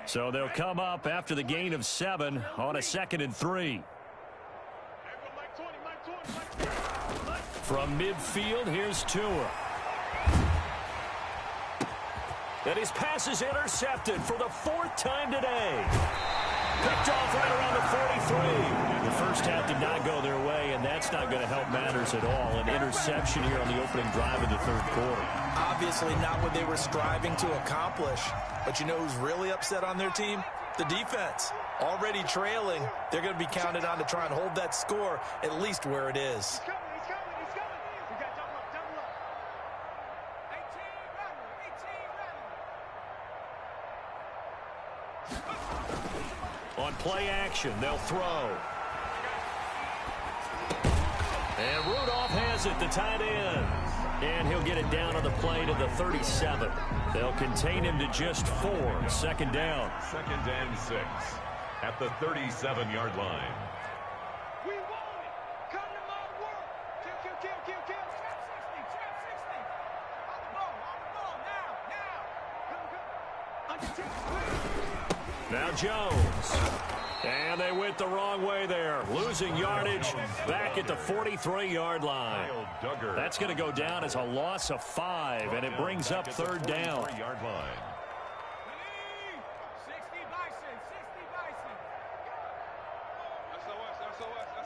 So they'll come up after the gain of 7 on a 2nd and 3. From midfield, here's Tua. And his pass is intercepted for the 4th time today. Picked off right around the 43. The first half did not go their way, and that's not going to help matters at all. An interception here on the opening drive of the 3rd quarter. Obviously not what they were striving to accomplish. But you know who's really upset on their team? The defense. Already trailing, they're going to be counted on to try and hold that score at least where it is. On play action, they'll throw. And Rudolph has it, the tight end. And he'll get it down on the play to the 37. They'll contain him to just 4. 2nd down. 2nd and 6 at the 37-yard line. We want it. Come to my work. Kill. Trap 60. On the ball, now. Now Jones. And they went the wrong way there. Losing yardage back at the 43-yard line. That's going to go down as a loss of 5, and it brings up 3rd down. 60 Bison.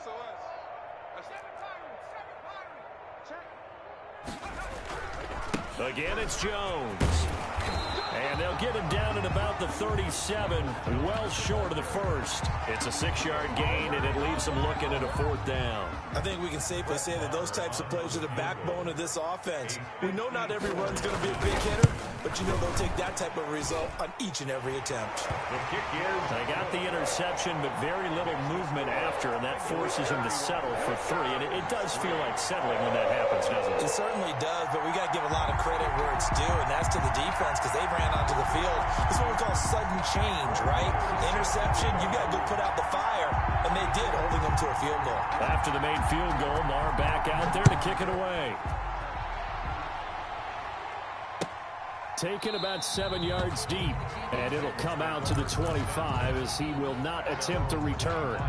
SOS. 7 Pirates. Again, it's Jones. And they'll get him down at about the 37, well short of the first. It's a 6-yard gain, and it leaves them looking at a 4th down. I think we can safely say that those types of plays are the backbone of this offense. We know not every run's going to be a big hitter, but you know they'll take that type of result on each and every attempt. The kick is... They got the interception, but very little movement after, and that forces him to settle for 3. And it does feel like settling when that happens, doesn't it? It certainly does, but we got to give a lot of credit where it's due, and that's to the defense because they ran onto the field. This is what we call sudden change, right? Interception, you got to go put out the fire, and they did, holding them to a field goal. After the main field goal, Marr back out there to kick it away. Taken about 7 yards deep, and it'll come out to the 25 as he will not attempt a return.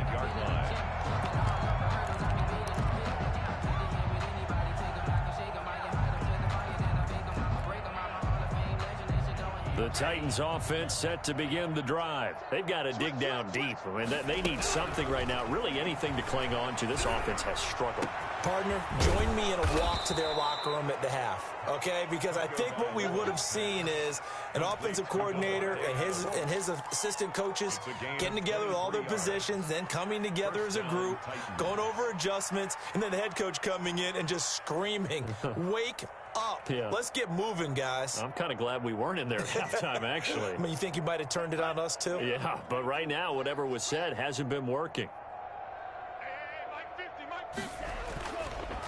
The Titans offense set to begin the drive. They've got to dig down deep. I mean, they need something right now, really anything to cling on to. This offense has struggled. Partner, join me in a walk to their locker room at the half, okay? Because I think what we would have seen is an offensive coordinator and his assistant coaches getting together with all their positions, then coming together as a group, going over adjustments, and then the head coach coming in and just screaming, wake up. Yeah. Let's get moving, guys. I'm kind of glad we weren't in there at halftime, actually. I mean, you think you might have turned it on us, too? Yeah, but right now, whatever was said hasn't been working.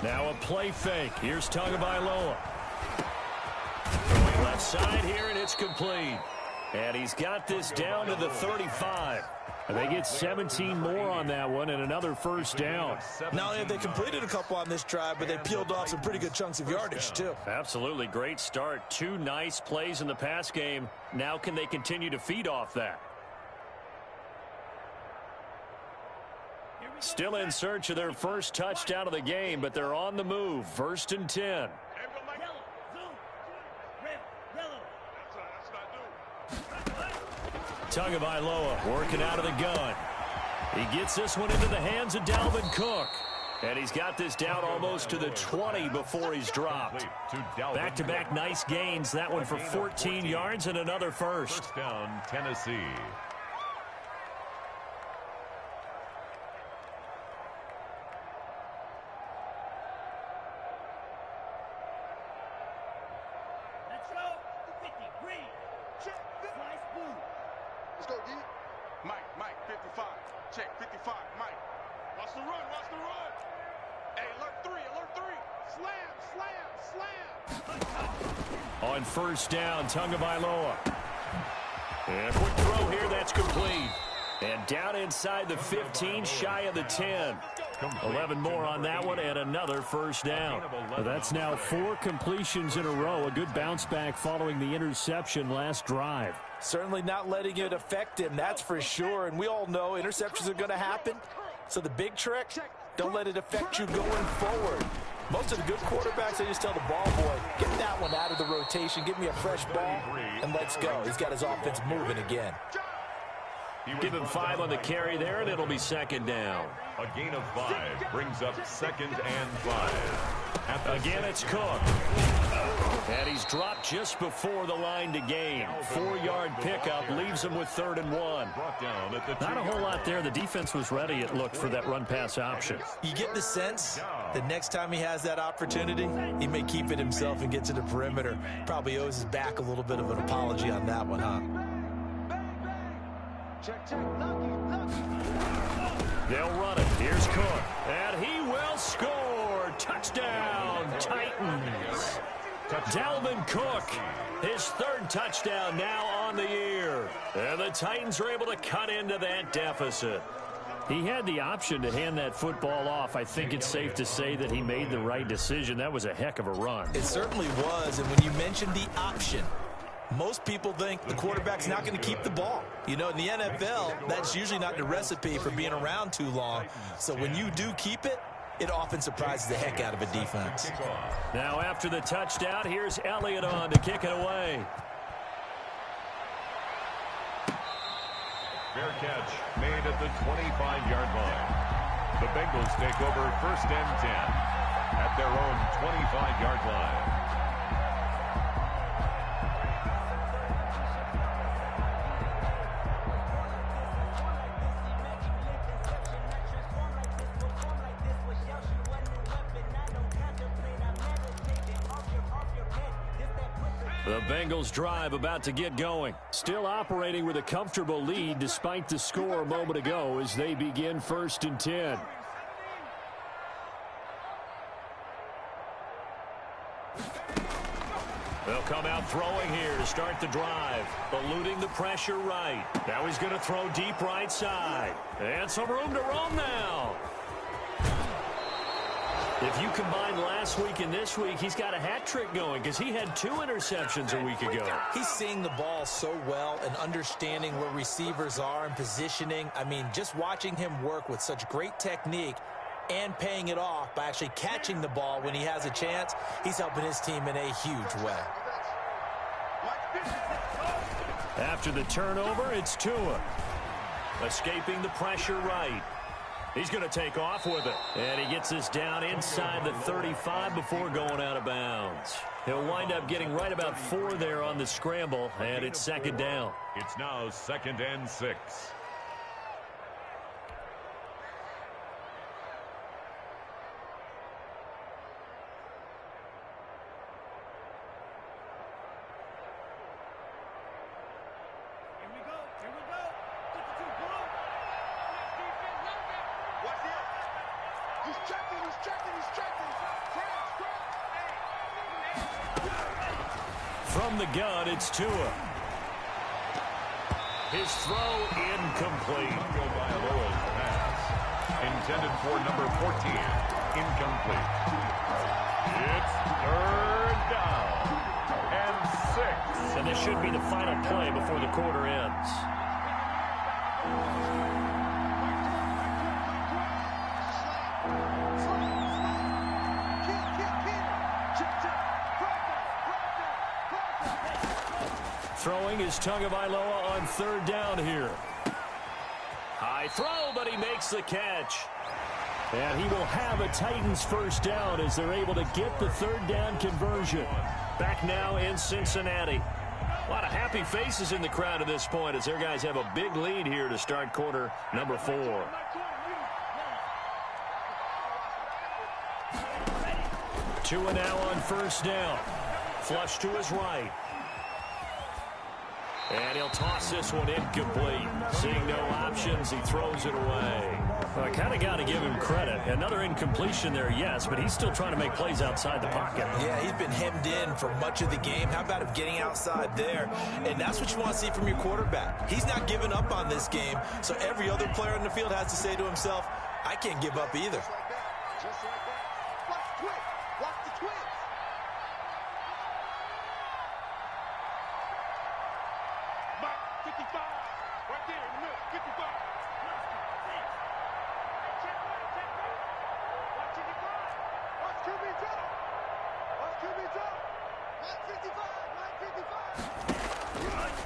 Now a play fake. Here's Tagovailoa. Going left side here, and it's complete. And he's got this down to the 35. And they get 17 more on that one and another first down. Not only have they completed a couple on this drive, but they peeled off some pretty good chunks of yardage, too. Absolutely. Great start. 2 nice plays in the pass game. Now can they continue to feed off that? Still in search of their first touchdown of the game, but they're on the move. 1st and 10. Tagovailoa working out of the gun. He gets this one into the hands of Dalvin Cook. And he's got this down almost to the 20 before he's dropped. Back-to-back nice gains. That one for 14 yards and another first. First down, Tennessee. Let's go, D. Mike, 55. Check, 55. Mike. Watch the run. Hey, alert 3. Slam. On first down, Tagovailoa. And a quick throw here, that's complete. And down inside the 15, shy of the 10. 11 more on that one and another first down. That's now 4 completions in a row. A good bounce back following the interception last drive. Certainly not letting it affect him, that's for sure. And we all know interceptions are going to happen. So the big trick, don't let it affect you going forward. Most of the good quarterbacks, they just tell the ball boy, get that one out of the rotation, give me a fresh ball, and let's go. He's got his offense moving again. Give him 5 on the carry there, and it'll be 2nd down. A gain of 5 brings up 2nd and 5. Again, it's Cook. And he's dropped just before the line to gain. 4-yard pickup leaves him with 3rd and 1. Not a whole lot there. The defense was ready, it looked, for that run-pass option. You get the sense that next time he has that opportunity, he may keep it himself and get to the perimeter. Probably owes his back a little bit of an apology on that one, huh? They'll run it. Here's Cook. And he will score. Touchdown, Titans. Dalvin Cook, his 3rd touchdown now on the year. And the Titans are able to cut into that deficit. He had the option to hand that football off. I think it's safe to say that he made the right decision. That was a heck of a run. It certainly was. And when you mentioned the option, most people think the quarterback's not going to keep the ball. You know, in the NFL, that's usually not the recipe for being around too long. So when you do keep it, it often surprises the heck out of a defense. Now after the touchdown, here's Elliott on to kick it away. Fair catch made at the 25-yard line. The Bengals take over 1st and 10 at their own 25-yard line. The Bengals drive about to get going. Still operating with a comfortable lead despite the score a moment ago as they begin 1st and 10. They'll come out throwing here to start the drive. Eluding the pressure right. Now he's going to throw deep right side. And some room to roam now. If you combine last week and this week, he's got a hat trick going because he had 2 interceptions a week ago. He's seeing the ball so well and understanding where receivers are and positioning. I mean, just watching him work with such great technique and paying it off by actually catching the ball when he has a chance, he's helping his team in a huge way. After the turnover, it's Tua. Escaping the pressure right. He's going to take off with it. And he gets this down inside the 35 before going out of bounds. He'll wind up getting right about 4 there on the scramble, and it's 2nd down. It's now 2nd and 6. From the gun, it's Tua. His throw incomplete. Bailoa's pass intended for number 14. Incomplete. It's 3rd down and 6. And this should be the final play before the quarter ends. Throwing is Tagovailoa on 3rd down here. High throw, but he makes the catch. And he will have a Titans 1st down as they're able to get the 3rd down conversion. Back now in Cincinnati. A lot of happy faces in the crowd at this point as their guys have a big lead here to start quarter number 4. Tua now on 1st down. Flush to his right. And he'll toss this one incomplete. Seeing no options, he throws it away. Well, I kind of got to give him credit. Another incompletion there, yes, but he's still trying to make plays outside the pocket. Yeah, he's been hemmed in for much of the game. How about him getting outside there? And that's what you want to see from your quarterback. He's not giving up on this game, so every other player in the field has to say to himself, I can't give up either.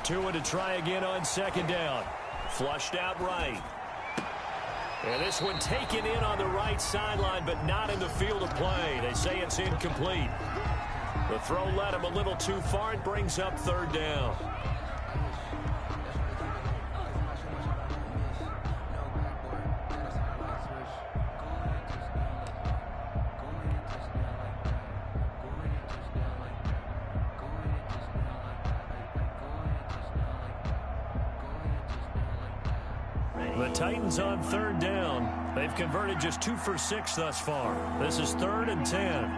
Tua to try again on 2nd down. Flushed out right. And this one taken in on the right sideline, but not in the field of play. They say it's incomplete. The throw led him a little too far. It brings up 3rd down. The Titans on 3rd down. They've converted just 2 for 6 thus far. This is 3rd and 10.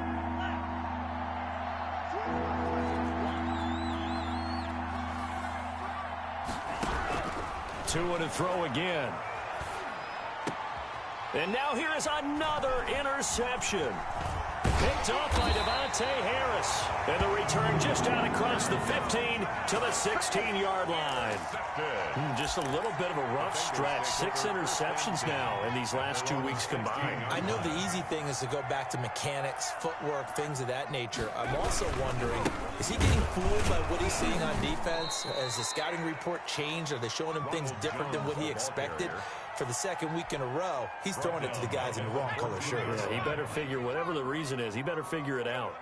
Tua to throw again. And now here is another interception. Picked off by Devontae Harris. And the return just out across the 15 to the 16-yard line. Just a little bit of a rough stretch. 6 interceptions now in these last 2 weeks combined. I know the easy thing is to go back to mechanics, footwork, things of that nature. I'm also wondering, is he getting fooled by what he's seeing on defense? Has the scouting report changed? Are they showing him things different than what he expected? For the 2nd week in a row, he's throwing it to the guys in the wrong color shirts. Yeah, he better figure, whatever the reason is, he better figure it out.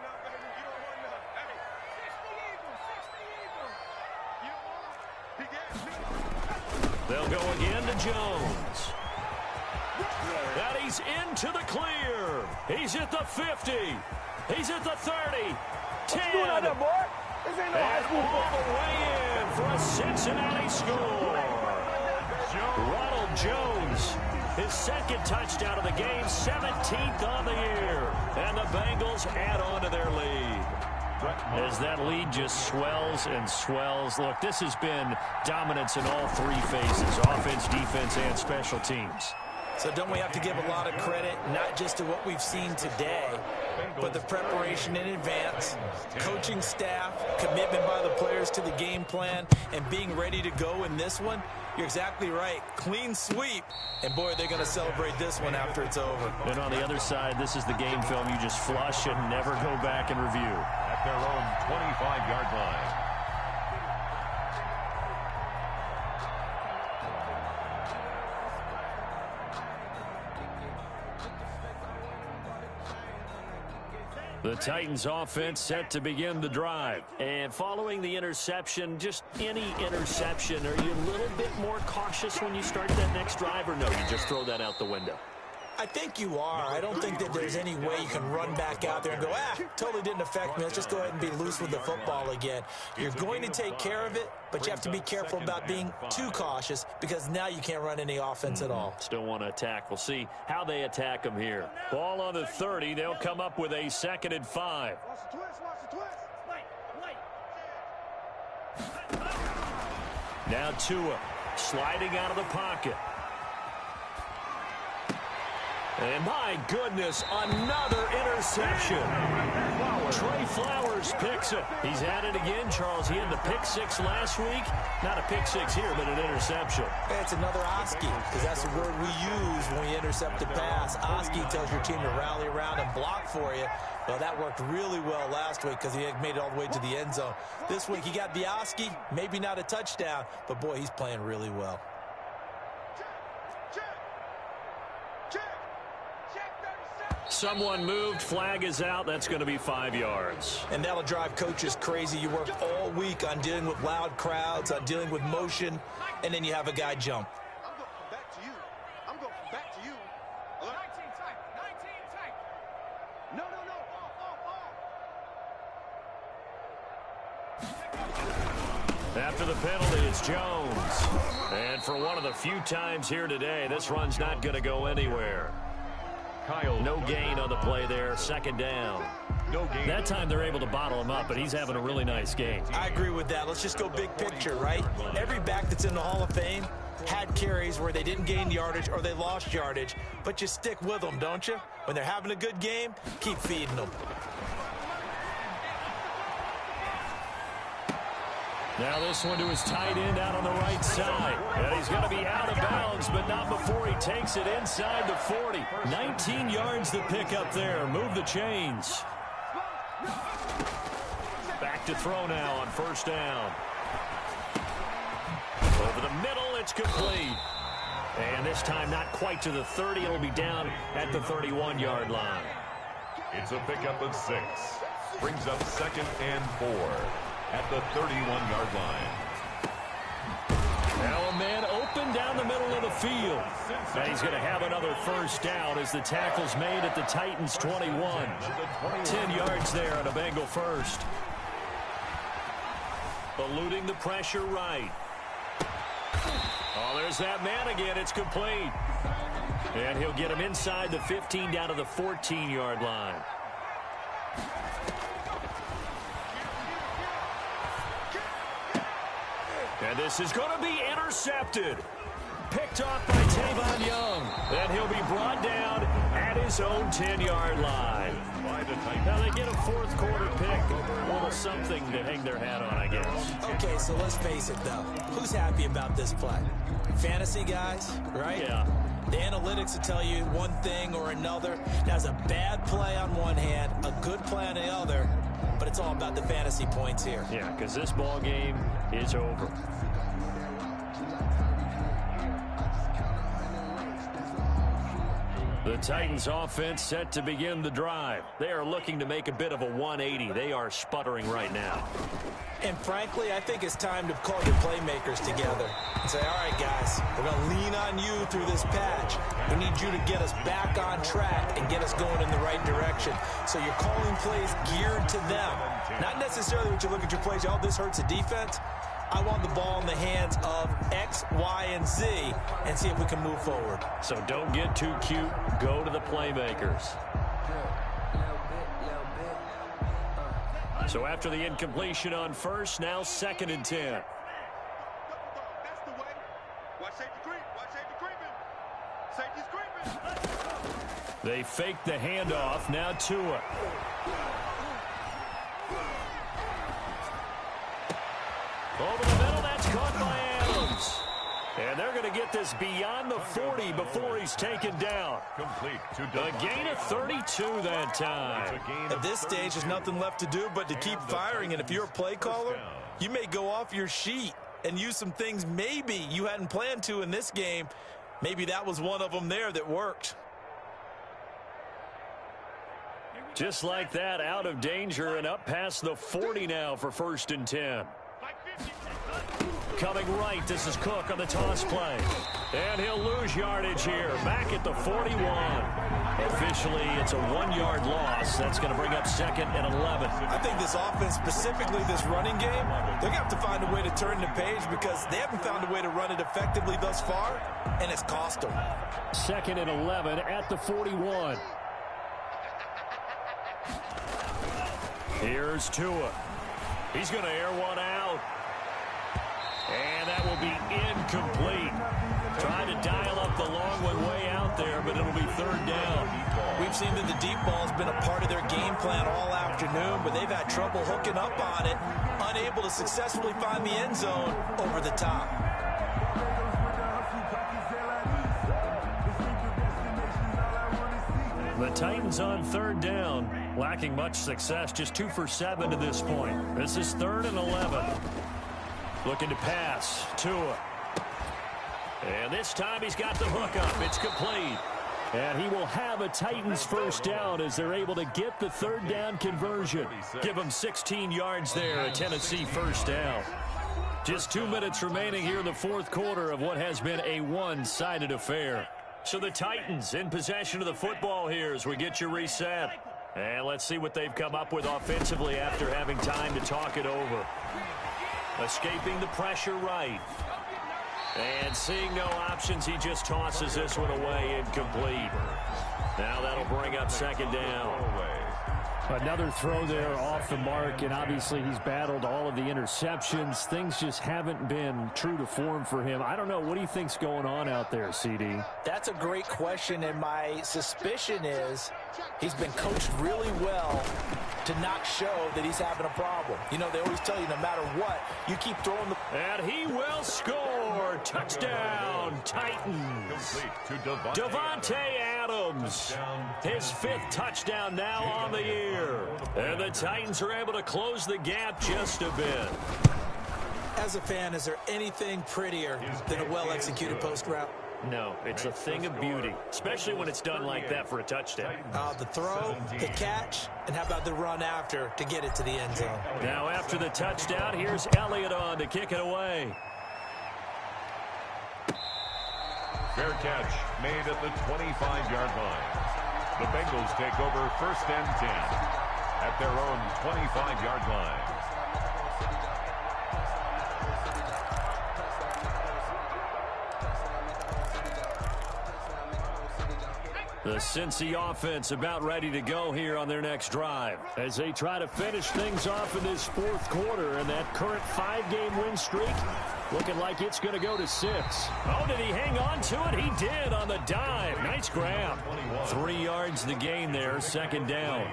They'll go again to Jones. And he's into the clear. He's at the 50. He's at the 30. 10. What's going on there, boy? And all the way in for a Cincinnati score. Ronald Jones, his second touchdown of the game, 17th on the year. And the Bengals add on to their lead. As that lead just swells and swells. Look, this has been dominance in all three phases, offense, defense, and special teams. So don't we have to give a lot of credit, not just to what we've seen today, but the preparation in advance, coaching staff, commitment by the players to the game plan, and being ready to go in this one? You're exactly right. Clean sweep. And, boy, they're going to celebrate this one after it's over. And on the other side, this is the game film you just flush and never go back and review. At their own 25-yard line. The Titans offense set to begin the drive. And following the interception, just any interception, are you a little bit more cautious when you start that next drive, or no, you just throw that out the window? I think you are. I don't think that there's any way you can run back out there and go, totally didn't affect me. Let's just go ahead and be loose with the football again. You're going to take care of it, but you have to be careful about being too cautious because now you can't run any offense at all. Still want to attack. We'll see how they attack them here. Ball on the 30. They'll come up with a 2nd and 5. Now Tua sliding out of the pocket. And my goodness, another interception. Trey Flowers picks it. He's at it again, Charles. He had the pick 6 last week. Not a pick 6 here, but an interception. It's another Oski, because that's the word we use when we intercept a pass. Oski tells your team to rally around and block for you. Well, that worked really well last week because he made it all the way to the end zone. This week he got the Oski, maybe not a touchdown, but boy, he's playing really well. Someone moved, flag is out, that's going to be 5 yards. And that'll drive coaches crazy. You work all week on dealing with loud crowds, on dealing with motion, and then you have a guy jump. I'm going to come back to you. I'm going to come back to you. 19 tight. No. After the penalty, it's Jones. And for one of the few times here today, this run's not going to go anywhere. No gain on the play there, 2nd down. That time they're able to bottle him up, but he's having a really nice game. I agree with that. Let's just go big picture, right? Every back that's in the Hall of Fame had carries where they didn't gain yardage or they lost yardage, but you stick with them, don't you? When they're having a good game, keep feeding them. Now this one to his tight end out on the right side. And he's going to be out of bounds, but not before he takes it inside the 40. 19 yards to pick up there. Move the chains. Back to throw now on 1st down. Over the middle, it's complete. And this time not quite to the 30. It'll be down at the 31-yard line. It's a pickup of 6. Brings up 2nd and 4. At the 31-yard line. Now a man open down the middle of the field. And he's going to have another 1st down as the tackle's made at the Titans' 21. 10 yards there on a Bengal 1st. Eluding the pressure right. Oh, there's that man again. It's complete. And he'll get him inside the 15 down to the 14-yard line. And this is going to be intercepted. Picked off by Tavon Young. And he'll be brought down at his own 10-yard line. Now they get a 4th quarter pick. A little something to hang their hat on, I guess. Okay, so let's face it, though. Who's happy about this play? Fantasy guys, right? Yeah. The analytics will tell you one thing or another. Now, it's a bad play on one hand, a good play on the other, but it's all about the fantasy points here. Yeah, because this ball game is over. The Titans offense set to begin the drive. They are looking to make a bit of a 180. They are sputtering right now. And frankly, I think it's time to call your playmakers together and say, all right, guys, We're going to lean on you through this patch. We need you to get us back on track and get us going in the right direction. So you're calling plays geared to them. Not necessarily what you look at your plays, oh, this hurts the defense. I want the ball in the hands of X, Y, and Z and see if we can move forward. So don't get too cute. Go to the playmakers. So after the incompletion on first, now 2nd and 10. That's the way. Watch safety creep. Watch safety creeping. Safety's creeping. They fake the handoff. Now Tua. Over the middle, that's caught by Adams. And they're going to get this beyond the 40 before he's taken down. Complete to a gain of 32 that time. At this stage, there's nothing left to do but to keep firing. And if you're a play caller, you may go off your sheet and use some things maybe you hadn't planned to in this game. Maybe that was one of them there that worked. Just like that, out of danger and up past the 40 now for 1st and 10. Coming right, this is Cook on the toss play. And he'll lose yardage here, back at the 41. Officially, it's a 1-yard loss. That's going to bring up 2nd and 11. I think this offense, specifically this running game, they're going to have to find a way to turn the page because they haven't found a way to run it effectively thus far, and it's cost them. 2nd and 11 at the 41. Here's Tua. He's going to air one out. And that will be incomplete. Trying to dial up the long one way out there, but it'll be 3rd down. We've seen that the deep ball has been a part of their game plan all afternoon, but they've had trouble hooking up on it, unable to successfully find the end zone over the top. The Titans on 3rd down, lacking much success, just 2 for 7 to this point. This is 3rd and 11. Looking to pass. Tua. And this time he's got the hook up. It's complete. And he will have a Titans 1st down as they're able to get the 3rd down conversion. Give him 16 yards there, a Tennessee 1st down. Just 2 minutes remaining here in the 4th quarter of what has been a one-sided affair. So the Titans in possession of the football here as we get you reset. And let's see what they've come up with offensively after having time to talk it over. Escaping the pressure right. And seeing no options, he just tosses this one away, incomplete. Now that'll bring up 2nd down. Another throw there off the mark, and obviously he's battled all of the interceptions. Things just haven't been true to form for him. I don't know. What do you think's going on out there, CD? That's a great question, and my suspicion is he's been coached really well to not show that he's having a problem. You know, they always tell you no matter what, you keep throwing the... And he will score. Touchdown, Titans. Davante Adams. His 5th touchdown now on the year. And the Titans are able to close the gap just a bit. As a fan, is there anything prettier than a well-executed post route? No, it's a thing of beauty, especially when it's done like that for a touchdown. The throw, the catch, and how about the run after to get it to the end zone? Now after the touchdown, here's Elliott on to kick it away. Fair catch made at the 25-yard line. The Bengals take over 1st and 10 at their own 25-yard line. The Cincy offense about ready to go here on their next drive as they try to finish things off in this 4th quarter, and that current 5-game win streak looking like it's going to go to 6. Oh, did he hang on to it? He did on the dive. Nice grab. 3 yards the gain there, 2nd down.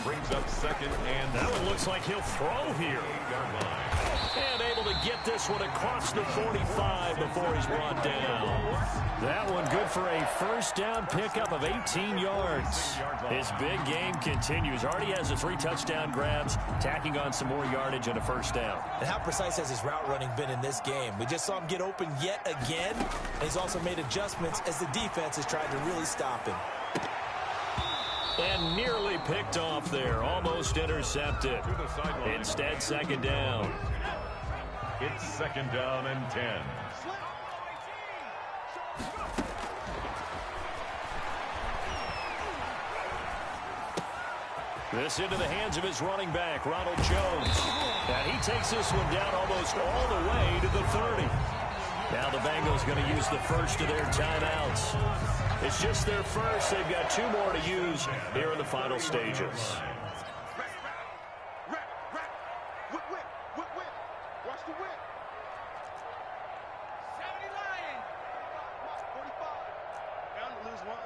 Brings up 2nd and... That one looks like he'll throw here. And able to get this one across the 45 before he's brought down. That one good for a 1st down pickup of 18 yards. His big game continues. Already has the 3 touchdown grabs, tacking on some more yardage and a 1st down. And how precise has his route running been in this game? We just saw him get open yet again. And he's also made adjustments as the defense has tried to really stop him. And nearly picked off there. Almost intercepted. Instead, 2nd down. It's 2nd down and 10. This into the hands of his running back, Ronald Jones. And he takes this one down almost all the way to the 30. Now the Bengals going to use the first of their timeouts. It's just their first. They've got 2 more to use here in the final stages. Watch the whip. 70 Lion. 45. Bound to lose one.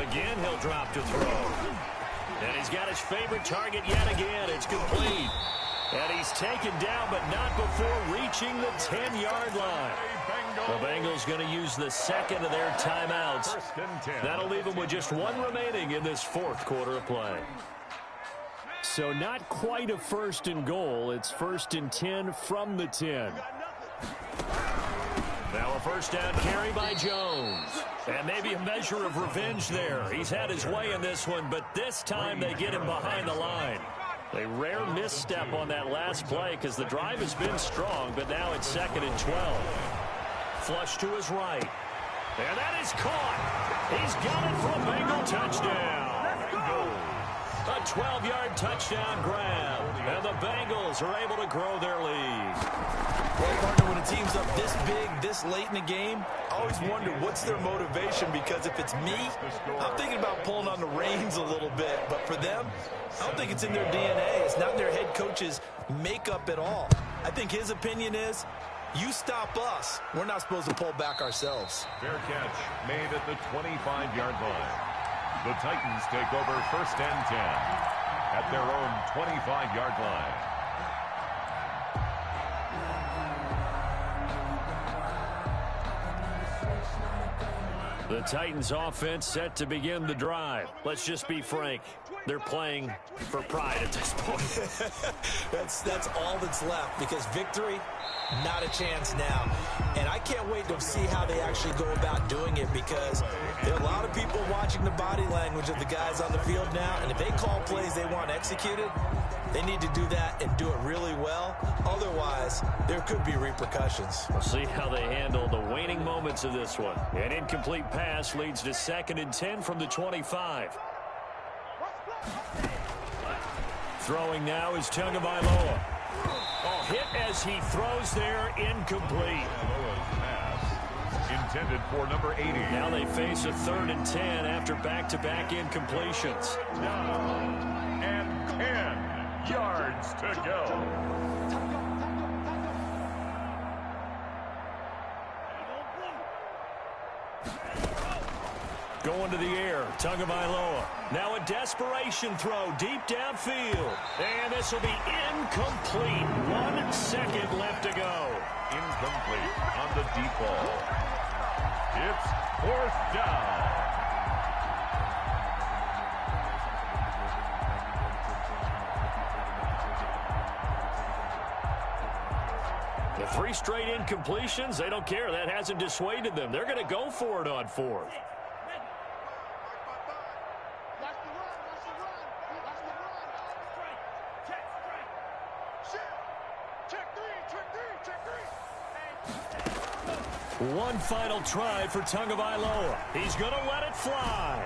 Again, he'll drop to throw. And he's got his favorite target yet again. It's complete. And he's taken down, but not before reaching the 10-yard line. The Bengals going to use the second of their timeouts. That'll leave them with just 1 remaining in this 4th quarter of play. So not quite a 1st and goal. It's 1st and 10 from the 10. Now a first down carry by Jones. And maybe a measure of revenge there. He's had his way in this one, but this time they get him behind the line. A rare misstep on that last play because the drive has been strong, but now it's 2nd and 12. Flush to his right. And that is caught. He's got it for a Bengal touchdown. A 12-yard touchdown grab. And the Bengals are able to grow their lead. Well, partner, when a team's up this big, this late in the game, I always wonder what's their motivation, because if it's me, I'm thinking about pulling on the reins a little bit. But for them, I don't think it's in their DNA. It's not in their head coach's makeup at all. I think his opinion is, you stop us, we're not supposed to pull back ourselves. Fair catch made at the 25-yard line. The Titans take over 1st and 10 at their own 25-yard line. The Titans offense set to begin the drive. Let's just be frank. They're playing for pride at this point. That's all that's left, because victory, not a chance now. And I can't wait to see how they actually go about doing it, because there are a lot of people watching the body language of the guys on the field now, and if they call plays they want executed, they need to do that and do it really well. Otherwise, there could be repercussions. We'll see how they handle the waning moments of this one. An incomplete pass leads to 2nd and 10 from the 25. Throwing now is Tagovailoa. Oh, hit as he throws there, incomplete. Pass intended for number 80. Now they face a 3rd and 10 after back-to-back incompletions. Down and 10 yards to go. Going to the air, Tagovailoa. Now a desperation throw deep downfield. And this will be incomplete. 1 second left to go. Incomplete on the deep ball. It's 4th down. The 3 straight incompletions, they don't care. That hasn't dissuaded them. They're going to go for it on 4th. One final try for Tagovailoa. He's going to let it fly.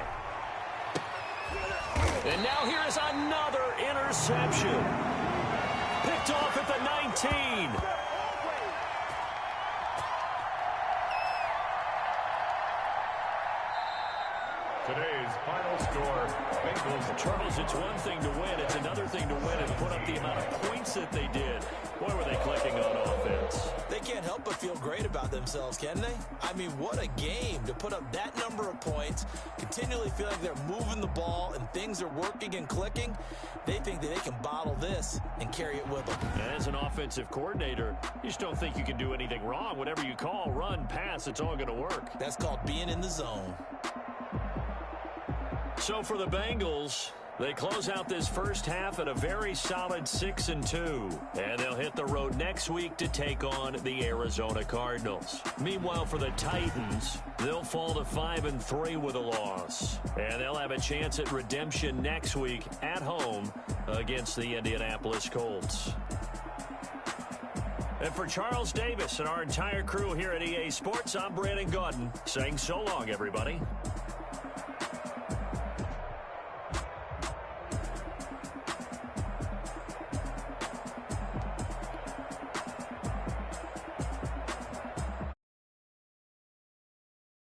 And now here is another interception. Picked off at the 19. Today's final score, Bengals. Charles, it's one thing to win. It's another thing to win and put up the amount of points that they did. Boy, were they clicking on offense. They can't help but feel great about themselves, can they? I mean, what a game to put up that number of points, continually feel like they're moving the ball and things are working and clicking. They think that they can bottle this and carry it with them. And as an offensive coordinator, you just don't think you can do anything wrong. Whatever you call, run, pass, it's all going to work. That's called being in the zone. So for the Bengals, they close out this first half at a very solid 6-2. And they'll hit the road next week to take on the Arizona Cardinals. Meanwhile, for the Titans, they'll fall to 5-3 with a loss. And they'll have a chance at redemption next week at home against the Indianapolis Colts. And for Charles Davis and our entire crew here at EA Sports, I'm Brandon Gaudin saying so long, everybody.